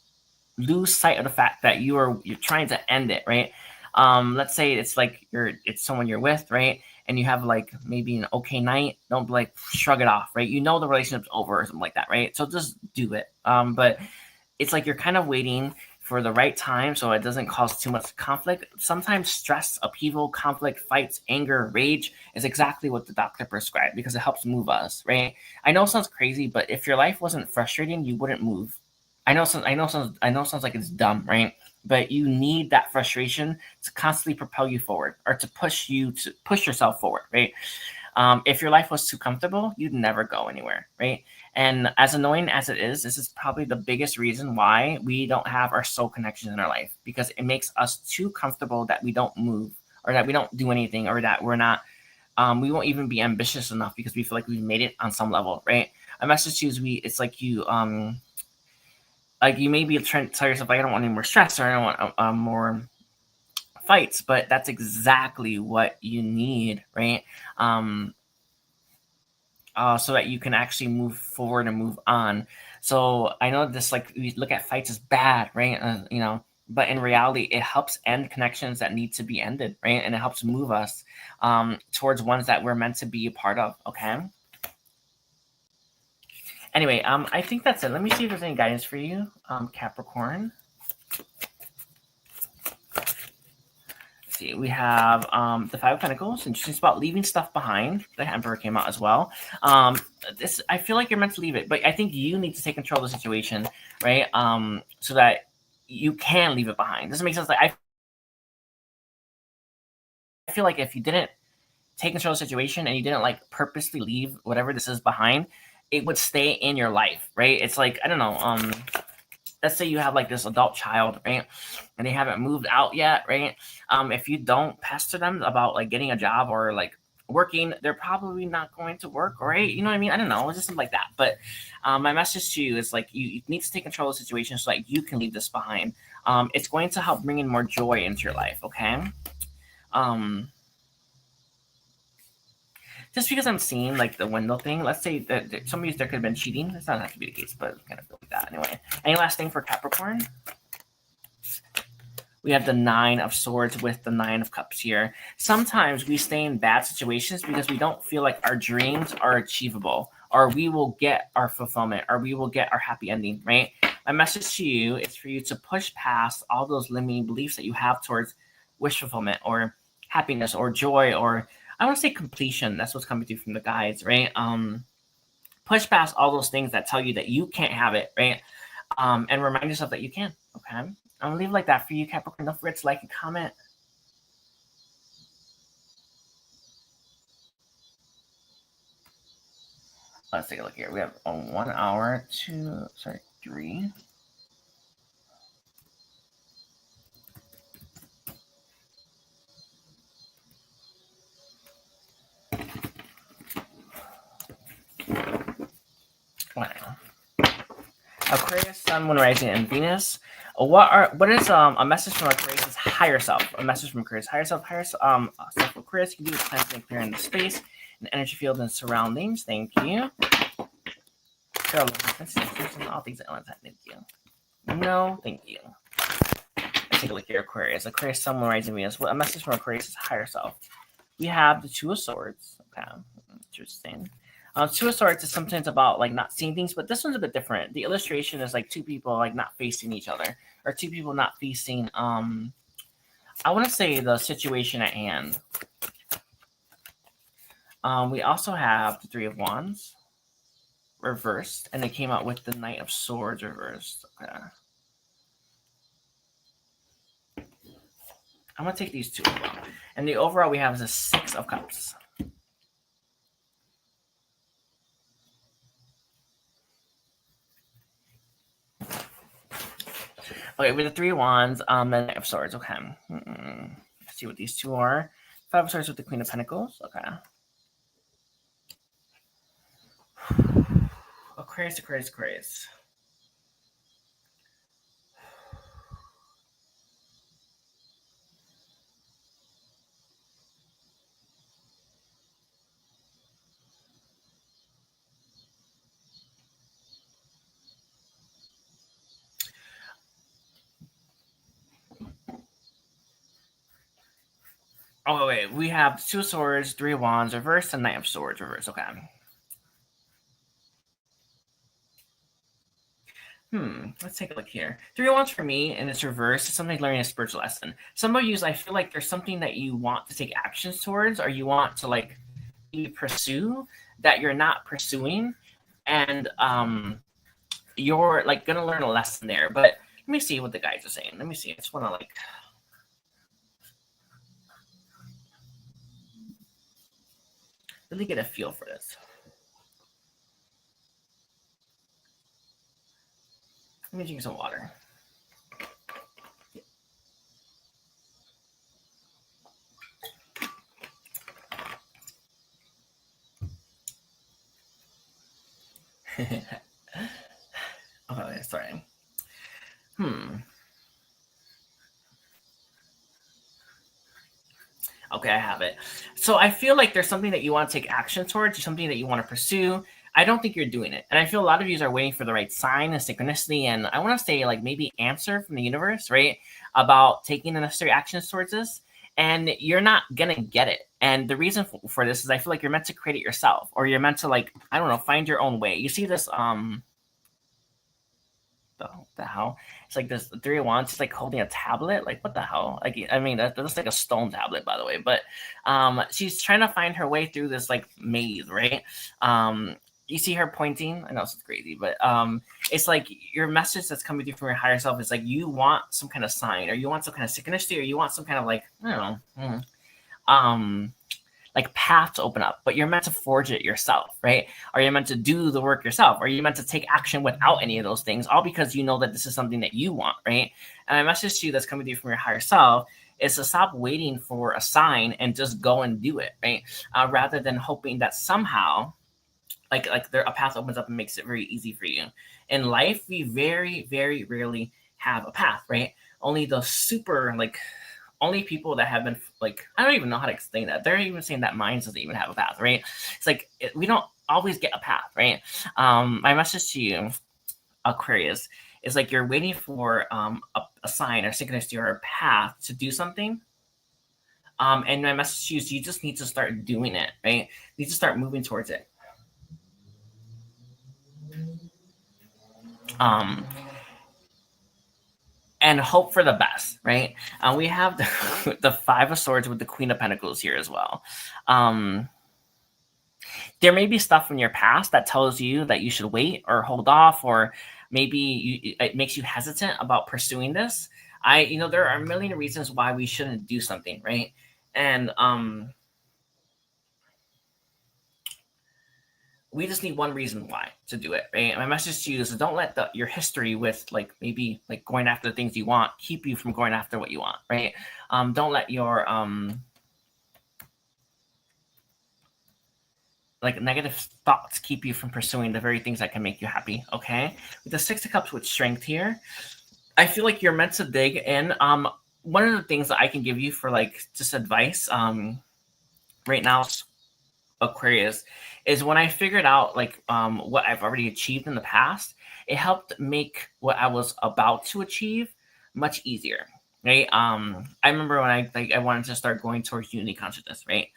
lose sight of the fact that you're trying to end it, right? Let's say it's like it's someone you're with, right? And you have like maybe an okay night. Don't like shrug it off, right? You know the relationship's over or something like that, right? So just do it. But it's like you're kind of waiting for the right time so it doesn't cause too much conflict. Sometimes stress, upheaval, conflict, fights, anger, rage is exactly what the doctor prescribed because it helps move us, right? I know it sounds crazy, but if your life wasn't frustrating, you wouldn't move. I know it sounds like it's dumb, right? But you need that frustration to constantly propel you forward or to push yourself forward, right? If your life was too comfortable, you'd never go anywhere, right? And as annoying as it is, this is probably the biggest reason why we don't have our soul connections in our life, because it makes us too comfortable that we don't move or that we don't do anything or that we're not, we won't even be ambitious enough because we feel like we've made it on some level, right? A message to you is it's like you may be trying to tell yourself, like, I don't want any more stress or I don't want more fights, but that's exactly what you need, right? So that you can actually move forward and move on. So I know this, like, we look at fights as bad, right? But in reality, it helps end connections that need to be ended, right? And it helps move us towards ones that we're meant to be a part of, okay? Anyway, I think that's it. Let me see if there's any guidance for you, Capricorn. See, we have the Five of Pentacles. Interesting spot, leaving stuff behind. The Emperor came out as well. I feel like you're meant to leave it, but I think you need to take control of the situation, right? So that you can leave it behind. Does it make sense? Like I feel like if you didn't take control of the situation and you didn't like purposely leave whatever this is behind, it would stay in your life, right? It's like, I don't know, let's say you have like this adult child, right? And they haven't moved out yet, right? If you don't pester them about like getting a job or like working, they're probably not going to work, right? You know what I mean? I don't know, it's just something like that. But my message to you is like you need to take control of the situation so that you can leave this behind. It's going to help bring in more joy into your life, okay? Just because I'm seeing like the window thing, let's say that some of you there could have been cheating. It's not have to be the case, but it's kind of feel like that anyway. Any last thing for Capricorn? We have the Nine of Swords with the Nine of Cups here. Sometimes we stay in bad situations because we don't feel like our dreams are achievable, or we will get our fulfillment, or we will get our happy ending, right? My message to you is for you to push past all those limiting beliefs that you have towards wish fulfillment or happiness or joy, or I want to say completion. That's what's coming through from the guides, right? Push past all those things that tell you that you can't have it, right? And remind yourself that you can, okay? I'm going to leave it like that for you, Capricorn. Don't forget to like and comment. Let's take a look here. We have 1 hour, 3. Wow. Aquarius, Sun, Moon, Rising, and Venus. What is a message from Aquarius' higher self? A message from Aquarius' higher self. Self Aquarius, you can do with cleansing and clearing the space and energy field and surroundings. Thank you. All things at once. Thank you. No, thank you. Let's take a look here, Aquarius. Aquarius, Sun, Moon, Rising, Venus. What a message from Aquarius' higher self. We have the Two of Swords. Okay, interesting. Two of Swords is sometimes about like not seeing things, but this one's a bit different. The illustration is like two people like not facing each other, or two people not facing. I want to say the situation at hand. We also have the Three of Wands reversed, and they came out with the Knight of Swords reversed. Okay. I'm going to take these two as well. And the overall we have is a 6 of Cups. Okay, with the 3 of Wands, the Knight of Swords. Okay. Let's see what these two are. 5 of Swords with the Queen of Pentacles. Okay. Aquarius, Aquarius, Aquarius. Oh, wait. We have 2 of Swords, 3 of Wands reversed, and Knight of Swords reversed. Okay. Let's take a look here. 3 of Wands for me, and it's reversed. It's something learning a spiritual lesson. Some of you, I feel like there's something that you want to take actions towards, or you want to like pursue that you're not pursuing, and you're like gonna learn a lesson there. But let me see what the guides are saying. Let me see. I just want to like. Really get a feel for this. Let me drink some water. Okay, sorry. Okay, I have it. So I feel like there's something that you want to take action towards, something that you want to pursue. I don't think you're doing it. And I feel a lot of you are waiting for the right sign and synchronicity. And I want to say like maybe answer from the universe, right? About taking the necessary actions towards this. And you're not going to get it. And the reason for this is I feel like you're meant to create it yourself, or you're meant to like, I don't know, find your own way. You see this, the hell? It's like this 3 of Wands. It's like holding a tablet. Like what the hell? Like I mean, that looks like a stone tablet, by the way. But she's trying to find her way through this like maze, right? You see her pointing. I know it's crazy, but it's like your message that's coming through from your higher self is like you want some kind of sign, or you want some kind of synchronicity, or you want some kind of like I don't know. Like path to open up, but you're meant to forge it yourself, right? Or you're meant to do the work yourself, or you're meant to take action without any of those things, all because you know that this is something that you want, right? And my message to you that's coming to you from your higher self is to stop waiting for a sign and just go and do it, right? Rather than hoping that somehow, like a path opens up and makes it very easy for you. In life, we very, very rarely have a path, right? Only the super only people that have been like, I don't even know how to explain that. They're even saying that mine doesn't even have a path, right? It's like, we don't always get a path, right? My message to you, Aquarius, is like you're waiting for a sign or synchronicity or a path to do something. And my message to you is you just need to start doing it, right? You need to start moving towards it. And hope for the best, right? We have the 5 of Swords with the Queen of Pentacles here as well. There may be stuff from your past that tells you that you should wait or hold off, or maybe it makes you hesitant about pursuing this. There are a million reasons why we shouldn't do something, right? And we just need one reason why to do it, right? My message to you is don't let your history with maybe going after the things you want keep you from going after what you want, right? Don't let your negative thoughts keep you from pursuing the very things that can make you happy, okay? With the 6 of Cups with Strength here, I feel like you're meant to dig in. One of the things that I can give you for just advice right now, Aquarius, is when I figured out what I've already achieved in the past, it helped make what I was about to achieve much easier, right? I remember when I wanted to start going towards unity consciousness, right?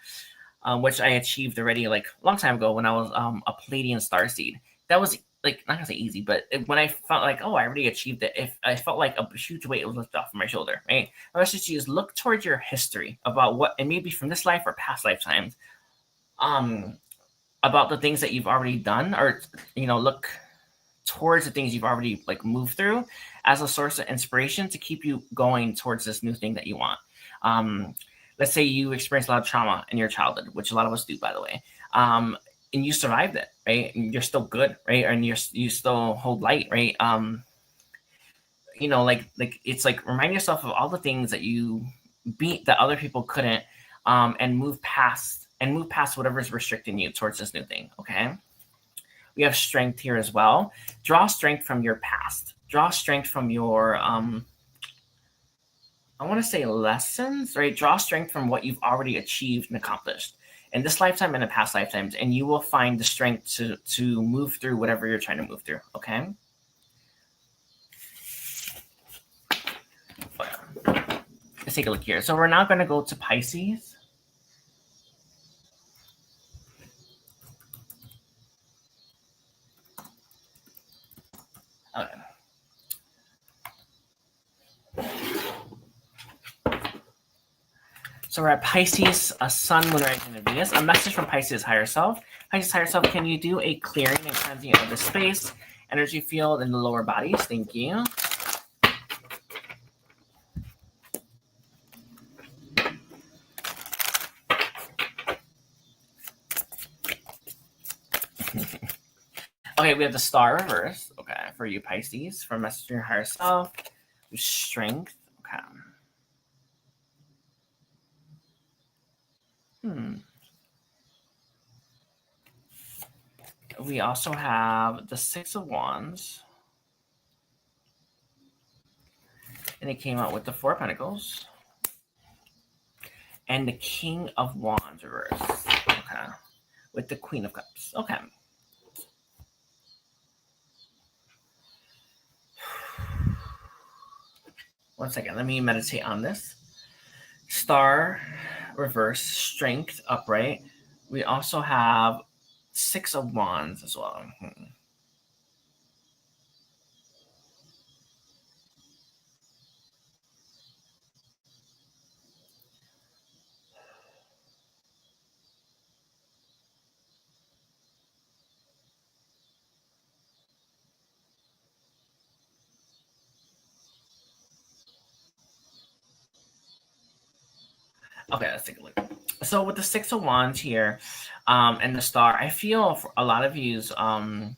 Which I achieved already a long time ago when I was a Pleiadean Starseed. That was not gonna say easy, but when I felt I already achieved it, I felt like a huge weight was lifted off from my shoulder, right? My message to you is look towards your history about what, and maybe from this life or past lifetimes, about the things that you've already done, or look towards the things you've already moved through as a source of inspiration to keep you going towards this new thing that you want. Let's say you experienced a lot of trauma in your childhood, which a lot of us do, by the way, and you survived it, right? And you're still good, right? And you still hold light, right? You know, like it's like remind yourself of all the things that you beat that other people couldn't, and move past whatever's restricting you towards this new thing. Okay. We have strength here as well. Draw strength from your past. Draw strength from your I want to say lessons, right? Draw strength from what you've already achieved and accomplished in this lifetime and in past lifetimes, and you will find the strength to move through whatever you're trying to move through. Okay. Let's take a look here. So we're now going to go to Pisces. Okay. So we're at Pisces, a sun, moon, rising, and Venus. A message from Pisces higher self. Pisces higher self, can you do a clearing and cleansing of the space, energy field, and the lower bodies? Thank you. Okay, we have the star reverse. Okay, for you Pisces, for message from your higher self, strength. Okay. We also have the Six of Wands. And it came out with the Four of Pentacles. And the King of Wands reverse. Okay. With the Queen of Cups. Okay. One second. Let me meditate on this. Star reverse, strength upright. We also have Six of Wands as well. Okay, let's take a look. So with the Six of Wands here, and the Star, I feel for a lot of yous, I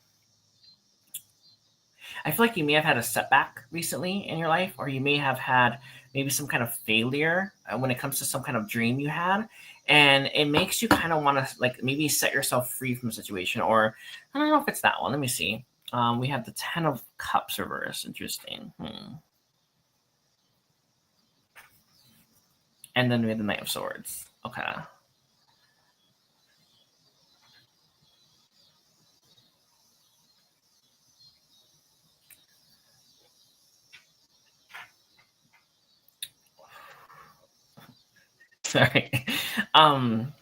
feel like you may have had a setback recently in your life, or you may have had maybe some kind of failure when it comes to some kind of dream you had, and it makes you kind of want to like maybe set yourself free from a situation. Or I don't know if it's that one. Let me see. We have the Ten of Cups reverse. Interesting. And then we have the Knight of Swords. Okay. Sorry. I mean,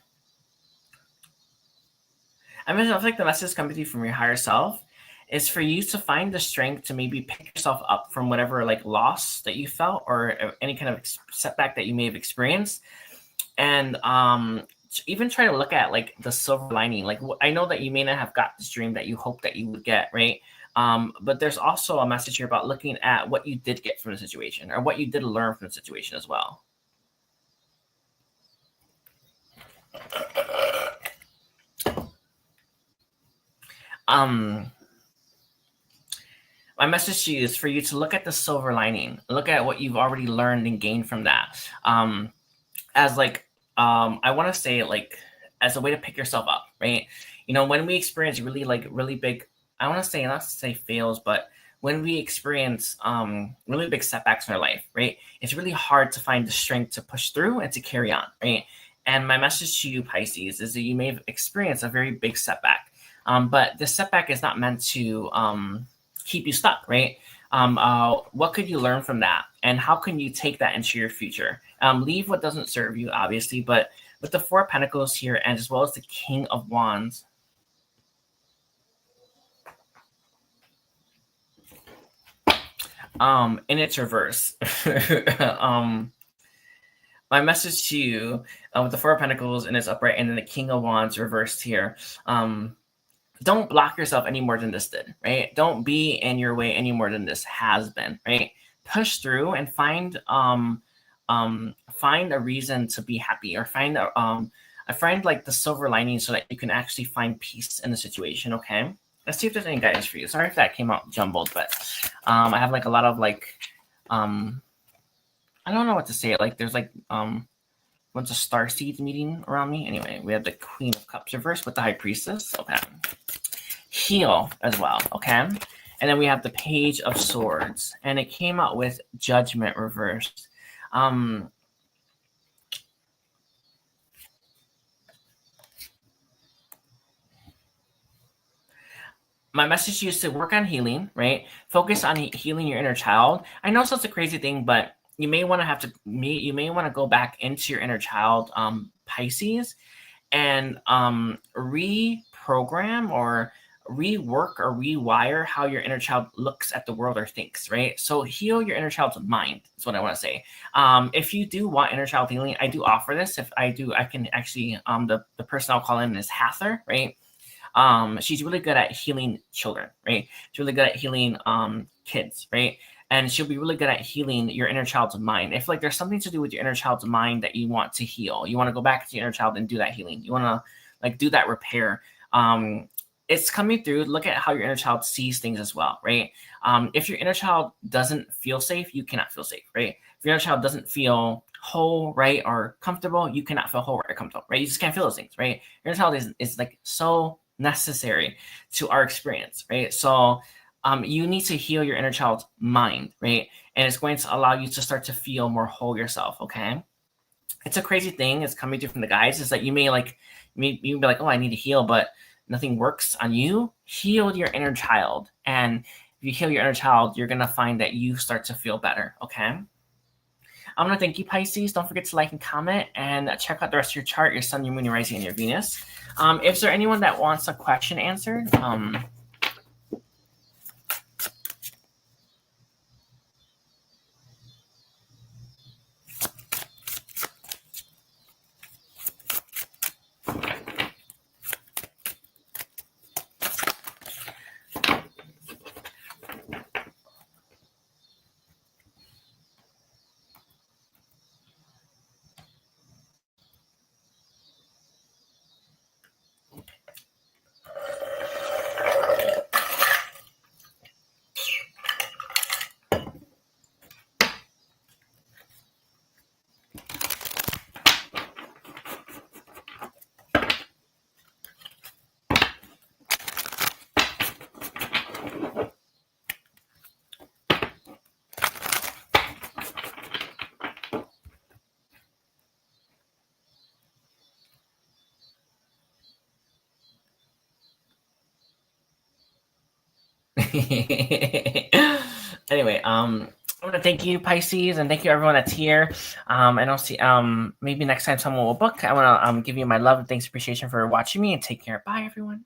I feel like the message coming to you from your higher self is for you to find the strength to maybe pick yourself up from whatever like loss that you felt or any kind of setback that you may have experienced, and even try to look at like the silver lining. Like I know that you may not have got this dream that you hoped that you would get, right? But there's also a message here about looking at what you did get from the situation or what you did learn from the situation as well. My message to you is for you to look at the silver lining, look at what you've already learned and gained from that. As like, I want to say like as a way to pick yourself up, right? You know, when we experience really big, I want to say, not to say fails, but when we experience really big setbacks in our life, right? It's really hard to find the strength to push through and to carry on, right? And my message to you, Pisces, is that you may have experienced a very big setback, but the setback is not meant to keep you stuck, right? What could you learn from that? And how can you take that into your future? Leave what doesn't serve you, obviously, but with the Four of Pentacles here, and as well as the King of Wands, in its reverse. My message to you with the Four of Pentacles in its upright and then the King of Wands reversed here. Don't block yourself any more than this did, right? Don't be in your way any more than this has been, right? Push through and find find a reason to be happy, or find like the silver lining so that you can actually find peace in the situation. Okay, let's see if there's any guidance for you. Sorry if that came out jumbled, but I have like a lot of like I don't know what to say. Like there's like bunch of starseeds meeting around me. Anyway, we have the Queen of Cups reversed with the High Priestess. Okay, heal as well. Okay, and then we have the Page of Swords, and it came out with Judgment reversed. My message to you is to work on healing, right? Focus on healing your inner child. I know it's a crazy thing, but you may want to go back into your inner child, Pisces, and reprogram or rework or rewire how your inner child looks at the world or thinks, right? So heal your inner child's mind is what I want to say. If you do want inner child healing, I do offer this. If I do, I can actually, the person I'll call in is Hather, right? She's really good at healing children, right? She's really good at healing kids, right? And she'll be really good at healing your inner child's mind. If like there's something to do with your inner child's mind that you want to heal, you want to go back to your inner child and do that healing. You want to like do that repair. It's coming through. Look at how your inner child sees things as well, right? If your inner child doesn't feel safe, you cannot feel safe, right? If your inner child doesn't feel whole, right, or comfortable, you cannot feel whole, right, or comfortable, right? You just can't feel those things, right? Your inner child is like so necessary to our experience, right? So you need to heal your inner child's mind, right? And it's going to allow you to start to feel more whole yourself, okay? It's a crazy thing. It's coming through from the guides. Is that you may be like, oh, I need to heal, but nothing works on you. Heal your inner child. And if you heal your inner child, you're going to find that you start to feel better, okay? I'm going to thank you, Pisces. Don't forget to like and comment, and check out the rest of your chart, your sun, your moon, your rising, and your Venus. Is there anyone that wants a question answered? Anyway, I'm gonna thank you, Pisces, and thank you everyone that's here. And I'll see. Maybe next time someone will book. I want to give you my love and thanks, appreciation for watching me, and take care. Bye, everyone.